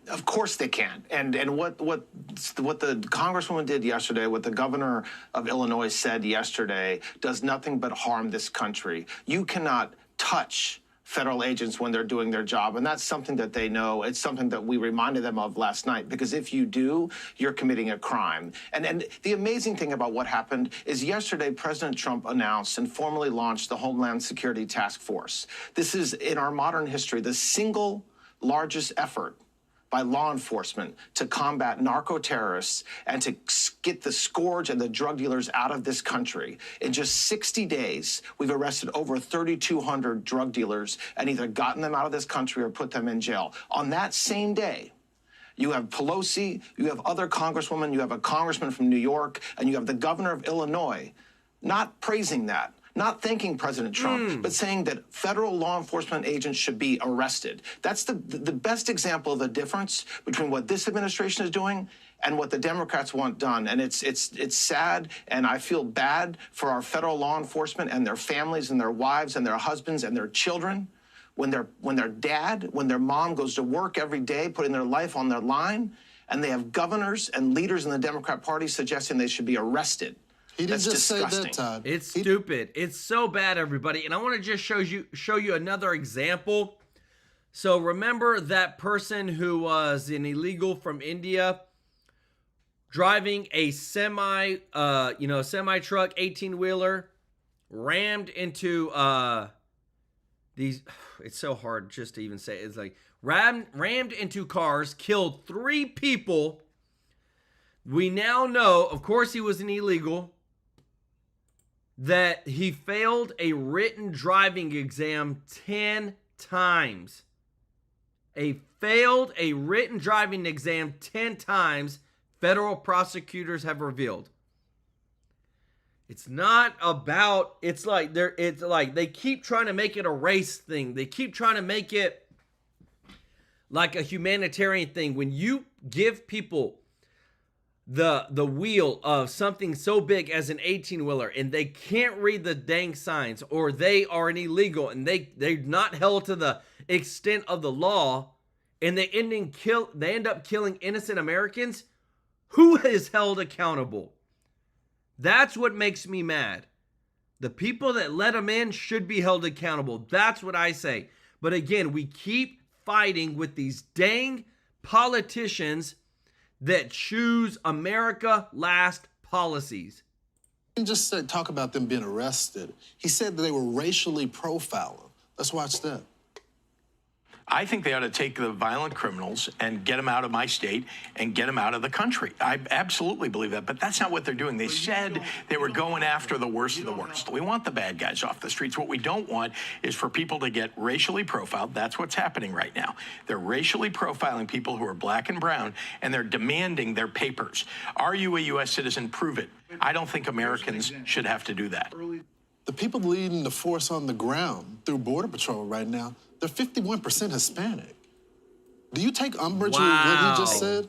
Of course they can. And what the Congresswoman did yesterday, what the governor of Illinois said yesterday, does nothing but harm this country. You cannot touch federal agents when they're doing their job, and that's something that they know. It's something that we reminded them of last night, because if you do, you're committing a crime. And the amazing thing about what happened is yesterday President Trump announced and formally launched the Homeland Security Task Force. This is, in our modern history, the single largest effort by law enforcement to combat narco-terrorists and to get the scourge and the drug dealers out of this country. In just 60 days, we've arrested over 3,200 drug dealers and either gotten them out of this country or put them in jail. On that same day, you have Pelosi, you have other congresswomen, you have a congressman from New York, and you have the governor of Illinois not praising that, not thanking President Trump, but saying that federal law enforcement agents should be arrested. That's the best example of the difference between what this administration is doing and what the Democrats want done. And it's sad, and I feel bad for our federal law enforcement and their families and their wives and their husbands and their children when their mom goes to work every day putting their life on their line, and they have governors and leaders in the Democrat Party suggesting they should be arrested. He didn't That's just disgusting. say that, Todd. It's stupid. It's so bad, everybody. And I want to just show you another example So remember that person who was an illegal from India driving a semi truck, 18-wheeler, rammed into these, it's so hard just to even say it. It's like rammed into cars, killed 3 people. We now know, of course he was an illegal, that he failed a written driving exam 10 times. Failed a written driving exam 10 times, federal prosecutors have revealed. It's not about, it's like they keep trying to make it a race thing. They keep trying to make it like a humanitarian thing. When you give people the wheel of something so big as an 18-wheeler and they can't read the dang signs, or they are an illegal and they're not held to the extent of the law, and they end up killing innocent Americans, who is held accountable? That's what makes me mad. The people that let them in should be held accountable. That's what I say. But again, we keep fighting with these dang politicians that choose America last policies. He just said, talk about them being arrested. He said that they were racially profiling. Let's watch that. I think they ought to take the violent criminals and get them out of my state and get them out of the country. I absolutely believe that, but that's not what they're doing. They said they were going after the worst of the worst. We want the bad guys off the streets. What we don't want is for people to get racially profiled. That's what's happening right now. They're racially profiling people who are black and brown, and they're demanding their papers. Are you a U.S. citizen? Prove it. I don't think Americans should have to do that. The people leading the force on the ground through Border Patrol right now, they're 51% Hispanic. Do you take umbrage with what he just said?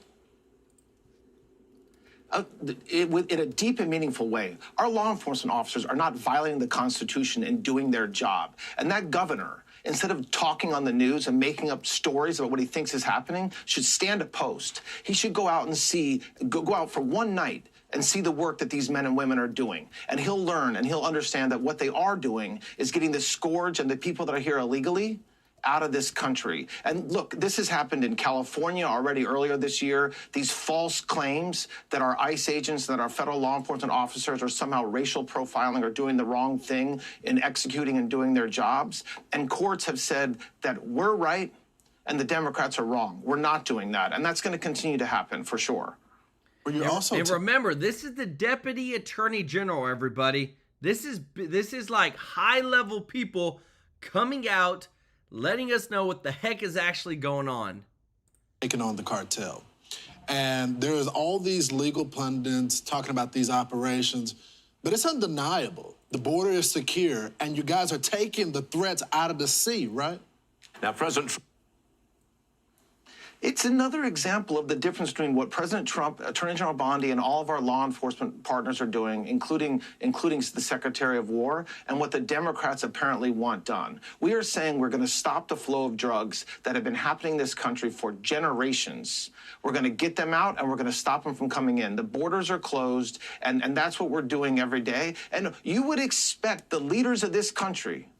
In a deep and meaningful way, our law enforcement officers are not violating the Constitution and doing their job. And that governor, instead of talking on the news and making up stories about what he thinks is happening, should stand a post. He should go out and go out for one night and see the work that these men and women are doing. And he'll learn and he'll understand that what they are doing is getting the scourge and the people that are here illegally out of this country. And look, this has happened in California already earlier this year. These false claims that our ICE agents, that our federal law enforcement officers are somehow racial profiling or doing the wrong thing in executing and doing their jobs. And courts have said that we're right and the Democrats are wrong. We're not doing that. And that's going to continue to happen for sure. But you're also and remember, this is the Deputy Attorney General, everybody. This is like high-level people coming out, letting us know what the heck is actually going on. Taking on the cartel. And there's all these legal pundits talking about these operations, but it's undeniable. The border is secure, and you guys are taking the threats out of the sea, right? Now, President It's another example of the difference between what President Trump, Attorney General Bondi, and all of our law enforcement partners are doing, including the Secretary of War, and what the Democrats apparently want done. We are saying we're going to stop the flow of drugs that have been happening in this country for generations. We're going to get them out, and we're going to stop them from coming in. The borders are closed, and that's what we're doing every day. And you would expect the leaders of this country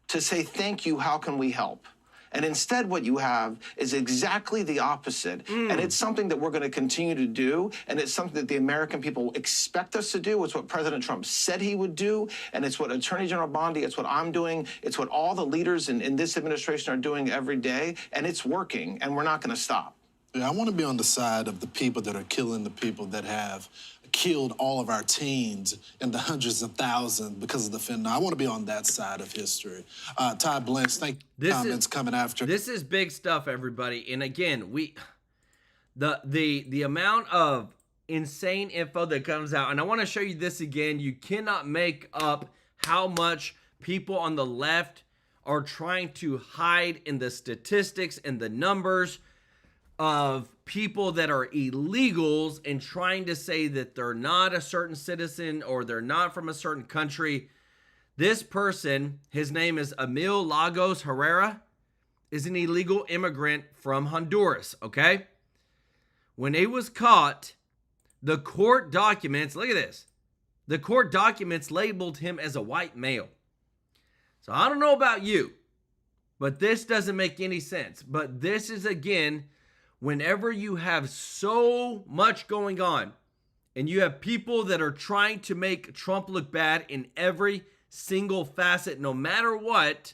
to say, thank you, how can we help? And instead, what you have is exactly the opposite. And it's something that we're going to continue to do. And it's something that the American people expect us to do. It's what President Trump said he would do. And it's what Attorney General Bondi, it's what I'm doing. It's what all the leaders in this administration are doing every day. And it's working. And we're not going to stop. Yeah, I want to be on the side of the people that are killing the people that have killed all of our teens in the hundreds of thousands because of the fentanyl. I want to be on that side of history. Todd Blanche, thank you. Comments coming after. This is big stuff, everybody. And again, the amount of insane info that comes out, and I want to show you this again. You cannot make up how much people on the left are trying to hide in the statistics and the numbers of people that are illegals and trying to say that they're not a certain citizen or they're not from a certain country. This person, his name is Emil Lagos Herrera, is an illegal immigrant from Honduras, okay? When he was caught, the court documents, look at this, the court documents labeled him as a white male. So I don't know about you, But this doesn't make any sense. But this is, again, whenever you have so much going on and you have people that are trying to make Trump look bad in every single facet, no matter what,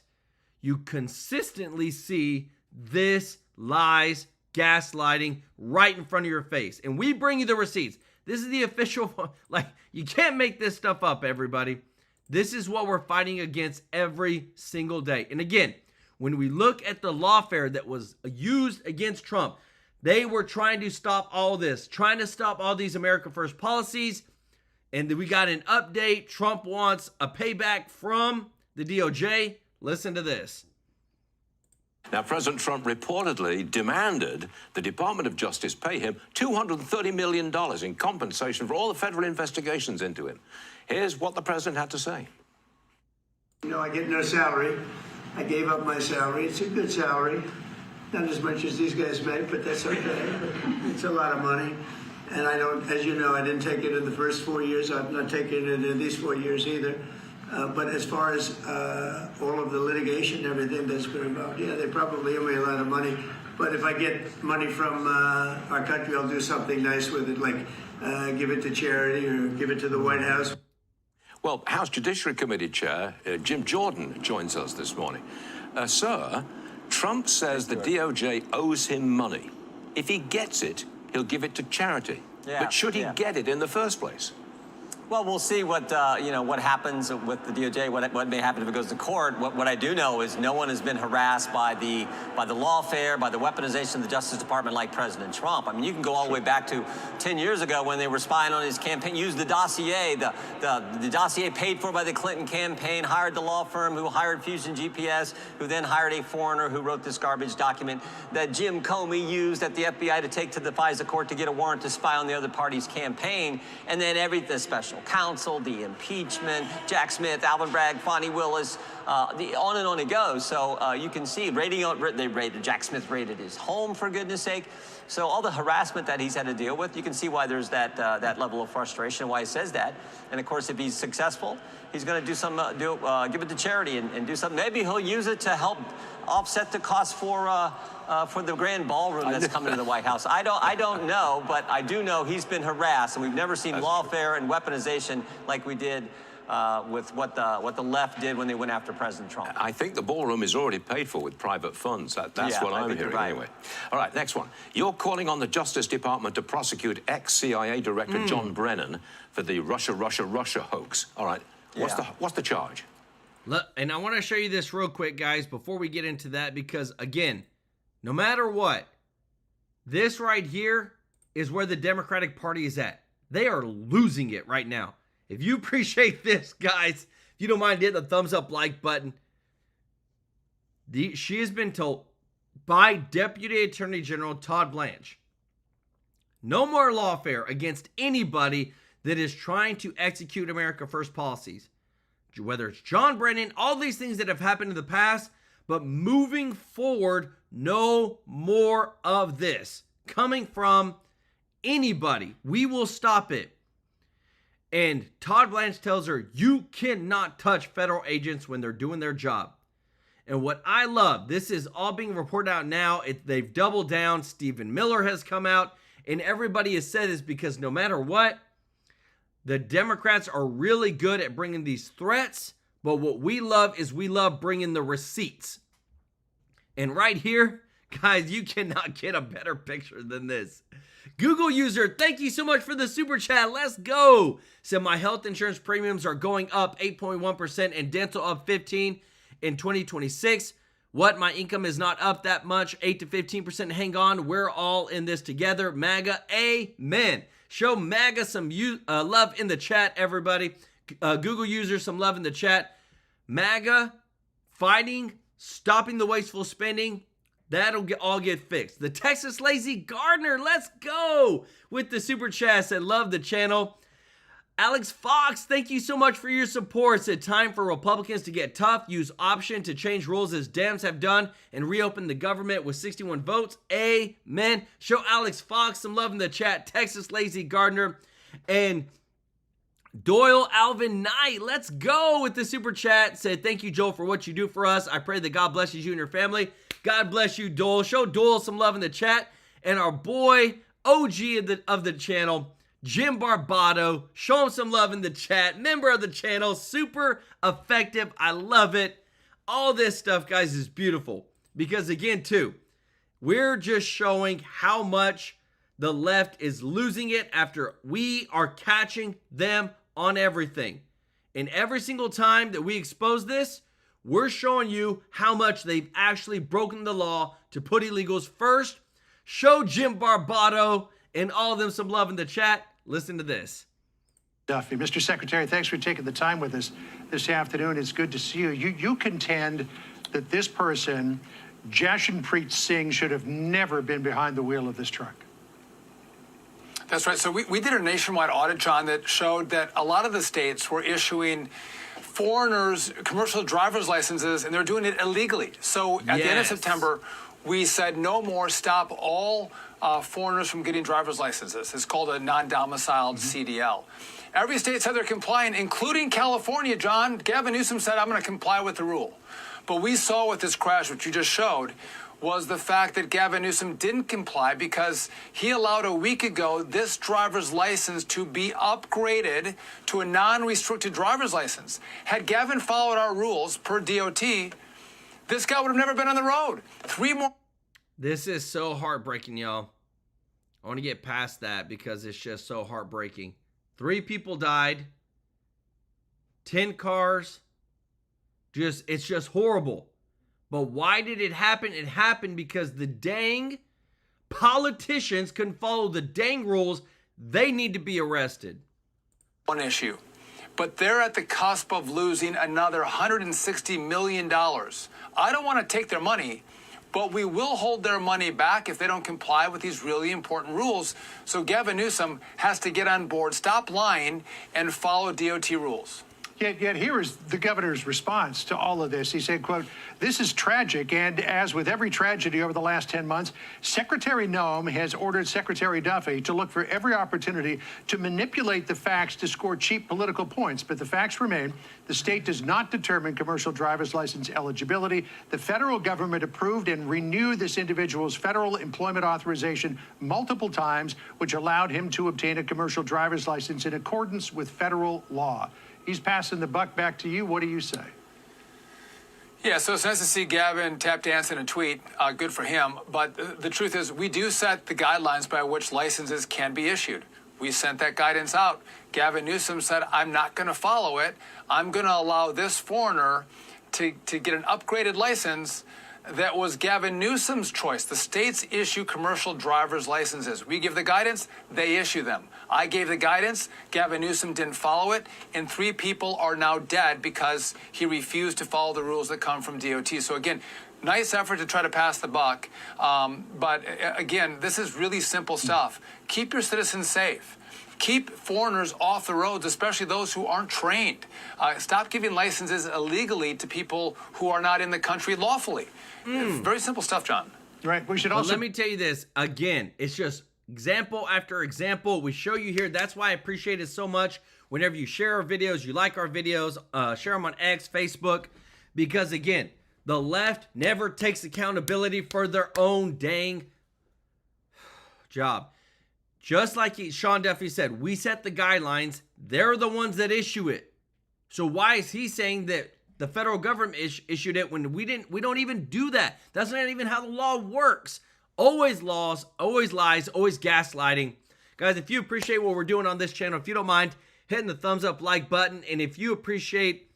you consistently see this lies, gaslighting right in front of your face. And we bring you the receipts. This is the official, like, you can't make this stuff up, everybody. This is what we're fighting against every single day. And again, when we look at the lawfare that was used against Trump, they were trying to stop all this, trying to stop all these America First policies. And we got an update. Trump wants a payback from the DOJ. Listen to this. Now, President Trump reportedly demanded the Department of Justice pay him $230 million in compensation for all the federal investigations into him. Here's what the president had to say. You know, I get no salary. I gave up my salary. It's a good salary. Not as much as these guys make, but that's okay. It's a lot of money. And I don't, as you know, I didn't take it in the first 4 years. I'm not taking it in these 4 years either. But as far as all of the litigation and everything that's been involved, yeah, they probably owe me a lot of money. But if I get money from our country, I'll do something nice with it, like give it to charity or give it to the White House. Well, House Judiciary Committee Chair Jim Jordan joins us this morning. Sir, Trump says the DOJ owes him money. If he gets it, he'll give it to charity. Yeah, but should he get it in the first place? Well, we'll see what what happens with the DOJ. What may happen if it goes to court. What I do know is no one has been harassed by the lawfare, by the weaponization of the Justice Department like President Trump. I mean, you can go all the way back to 10 years ago when they were spying on his campaign. Used the dossier, the dossier paid for by the Clinton campaign. Hired the law firm who hired Fusion GPS, who then hired a foreigner who wrote this garbage document that Jim Comey used at the FBI to take to the FISA court to get a warrant to spy on the other party's campaign, and then the special counsel, the impeachment, Jack Smith, Alvin Bragg, Fonnie Willis, on and on it goes. So you can see Jack Smith raided his home, for goodness sake. So all the harassment that he's had to deal with, you can see why there's that level of frustration, why he says that. And of course, if he's successful, he's going to do some, give it to charity and do something. Maybe he'll use it to help offset the cost for the grand ballroom that's coming to the White House. I don't know, but I do know he's been harassed, and we've never seen lawfare and weaponization like we did with what the left did when they went after President Trump. I think the ballroom is already paid for with private funds. That's what I'm hearing anyway. All right, next one. You're calling on the Justice Department to prosecute ex-CIA Director John Brennan for the Russia hoax. All right, what's the charge? Look, and I want to show you this real quick, guys, before we get into that, because, again, no matter what, this right here is where the Democratic Party is at. They are losing it right now. If you appreciate this, guys, if you don't mind hitting the thumbs up like button. She has been told by Deputy Attorney General Todd Blanche, no more lawfare against anybody that is trying to execute America First policies. Whether it's John Brennan, all these things that have happened in the past, but moving forward, no more of this coming from anybody. We will stop it. And Todd Blanche tells her, you cannot touch federal agents when they're doing their job. And what I love, this is all being reported out now. They've doubled down. Stephen Miller has come out, and everybody has said this because no matter what, the Democrats are really good at bringing these threats, but what we love is we love bringing the receipts. And right here, guys, you cannot get a better picture than this. Google user, thank you so much for the super chat. Let's go. Said my health insurance premiums are going up 8.1% and dental up 15% in 2026. What? My income is not up that much, 8 to 15%. Hang on. We're all in this together. MAGA, amen. Show MAGA some love in the chat, everybody. Google user, some love in the chat. MAGA, fighting, stopping the wasteful spending. That'll all get fixed. The Texas Lazy Gardener, let's go with the super chat. Said love the channel. Alex Fox, thank you so much for your support. Said time for Republicans to get tough. Use option to change rules as Dems have done and reopen the government with 61 votes. Amen. Show Alex Fox some love in the chat. Texas Lazy Gardener. And Doyle Alvin Knight, let's go with the super chat. Said, thank you, Joel, for what you do for us. I pray that God blesses you and your family. God bless you, Doyle. Show Doyle some love in the chat. And our boy, OG of the channel, Jim Barbato, show him some love in the chat. Member of the channel, super effective. I love it. All this stuff, guys, is beautiful. Because again, too, we're just showing how much the left is losing it after we are catching them on everything. And every single time that we expose this, we're showing you how much they've actually broken the law to put illegals first. Show Jim Barbato and all of them some love in the chat. Listen to this. Duffy. Mr. Secretary, thanks for taking the time with us this afternoon. It's good to see you. You contend that this person, Jashanpreet Singh, should have never been behind the wheel of this truck. That's right. So we did a nationwide audit, John, that showed that a lot of the states were issuing foreigners commercial driver's licenses, and they're doing it illegally. So at the end of September, we said no more, stop all foreigners from getting driver's licenses. It's called a non-domiciled CDL. Every state said they're complying, including California, John. Gavin Newsom said, I'm going to comply with the rule. But we saw with this crash, which you just showed, was the fact that Gavin Newsom didn't comply because he allowed a week ago this driver's license to be upgraded to a non-restricted driver's license. Had Gavin followed our rules per DOT, this guy would have never been on the road. 3 more. This is so heartbreaking, y'all. I want to get past that because it's just so heartbreaking. 3 people died. 10 cars. It's just horrible. But why did it happen? It happened because the dang politicians couldn't follow the dang rules. They need to be arrested. One issue. But they're at the cusp of losing another $160 million. I don't want to take their money, but we will hold their money back if they don't comply with these really important rules. So Gavin Newsom has to get on board, stop lying, and follow DOT rules. Yet here is the governor's response to all of this. He said, quote, this is tragic, and as with every tragedy over the last 10 months, Secretary Noem has ordered Secretary Duffy to look for every opportunity to manipulate the facts to score cheap political points. But the facts remain. The state does not determine commercial driver's license eligibility. The federal government approved and renewed this individual's federal employment authorization multiple times, which allowed him to obtain a commercial driver's license in accordance with federal law. He's passing the buck back to you. What do you say? Yeah, so it's nice to see Gavin tap dance in a tweet. Good for him. But the truth is, we do set the guidelines by which licenses can be issued. We sent that guidance out. Gavin Newsom said, I'm not going to follow it. I'm going to allow this foreigner to get an upgraded license that was Gavin Newsom's choice. The states issue commercial driver's licenses. We give the guidance, they issue them. I gave the guidance, Gavin Newsom didn't follow it, and 3 people are now dead because he refused to follow the rules that come from DOT. So again, nice effort to try to pass the buck. But again, this is really simple stuff. Keep your citizens safe. Keep foreigners off the roads, especially those who aren't trained. Stop giving licenses illegally to people who are not in the country lawfully. Very simple stuff, John. Right. We should also. Let me tell you this again. It's just example after example. We show you here. That's why I appreciate it so much. Whenever you share our videos, you like our videos, share them on X, Facebook, because again, the left never takes accountability for their own dang job. Just like Sean Duffy said, we set the guidelines. They're the ones that issue it. So why is he saying that the federal government issued it when we didn't? We don't even do that. That's not even how the law works. Always laws, always lies, always gaslighting. Guys, if you appreciate what we're doing on this channel, if you don't mind hitting the thumbs up like button, and if you appreciate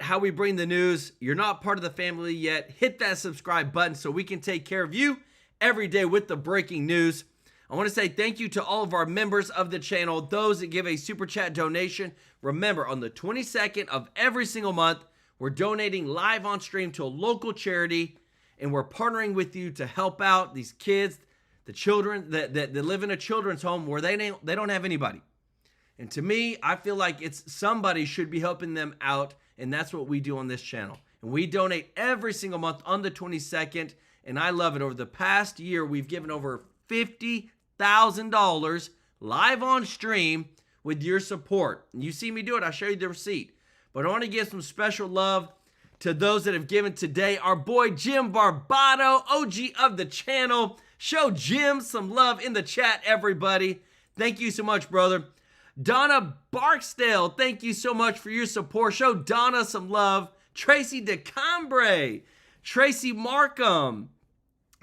how we bring the news, you're not part of the family yet, hit that subscribe button so we can take care of you every day with the breaking news. I want to say thank you to all of our members of the channel, those that give a super chat donation. Remember, on the 22nd of every single month, we're donating live on stream to a local charity, and we're partnering with you to help out these kids, the children that live in a children's home where they don't have anybody. And to me, I feel like somebody should be helping them out, and that's what we do on this channel. And we donate every single month on the 22nd, and I love it. Over the past year, we've given over $50,000 live on stream with your support. And you see me do it, I'll show you the receipt. But I want to give some special love to those that have given today. Our boy Jim Barbato, OG of the channel. Show Jim some love in the chat, everybody. Thank you so much, brother. Donna Barksdale, thank you so much for your support. Show Donna some love. Tracy DeCambre, Tracy Markham.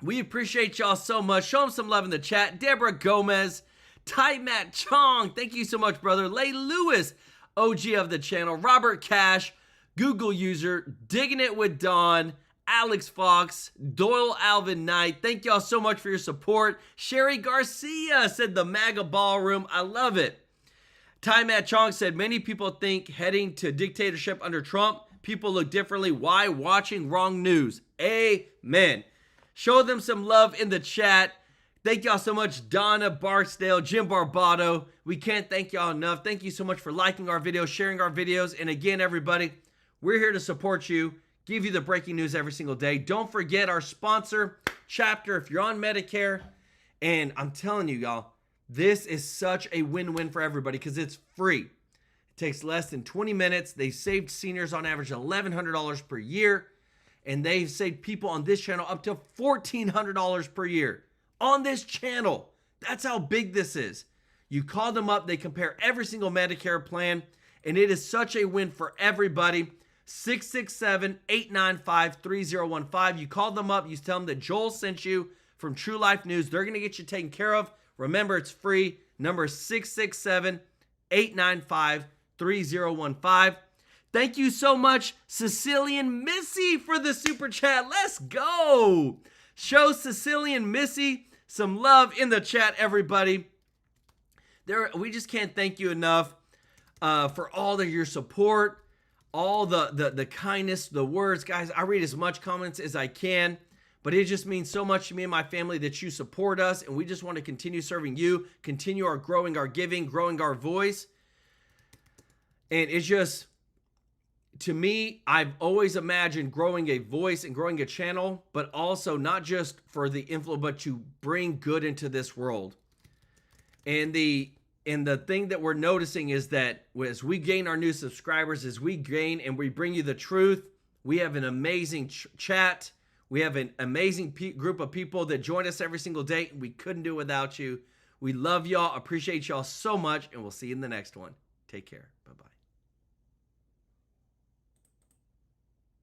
We appreciate y'all so much. Show them some love in the chat. Deborah Gomez, Ty Matt Chong, thank you so much, brother. Lay Lewis, OG of the channel. Robert Cash, Google user. Digging It with Don, Alex Fox, Doyle Alvin Knight. Thank y'all so much for your support. Sherry Garcia said the MAGA ballroom. I love it. Ty Matt Chong said many people think heading to dictatorship under Trump, people look differently. Why? Watching wrong news. Amen. Show them some love in the chat. Thank y'all so much, Donna Barksdale, Jim Barbato. We can't thank y'all enough. Thank you so much for liking our videos, sharing our videos. And again, everybody, we're here to support you, give you the breaking news every single day. Don't forget our sponsor, Chapter, if you're on Medicare. And I'm telling you, y'all, this is such a win-win for everybody because it's free. It takes less than 20 minutes. They saved seniors on average $1,100 per year. And they've saved people on this channel up to $1,400 per year. On this channel. That's how big this is. You call them up. They compare every single Medicare plan. And it is such a win for everybody. 667-895-3015. You call them up. You tell them that Joel sent you from TrueLife News. They're going to get you taken care of. Remember, it's free. Number is 667-895-3015. Thank you so much, Sicilian Missy, for the super chat. Let's go. Show Sicilian Missy some love in the chat, everybody. We just can't thank you enough for all of your support, all the kindness, the words. Guys, I read as much comments as I can, but it just means so much to me and my family that you support us, and we just want to continue serving you, continue growing our giving, growing our voice. And it's just, to me, I've always imagined growing a voice and growing a channel, but also not just for the influence, but to bring good into this world. And the thing that we're noticing is that as we gain our new subscribers, as we gain and we bring you the truth, we have an amazing chat. We have an amazing group of people that join us every single day. We couldn't do it without you. We love y'all, appreciate y'all so much, and we'll see you in the next one. Take care. Bye-bye.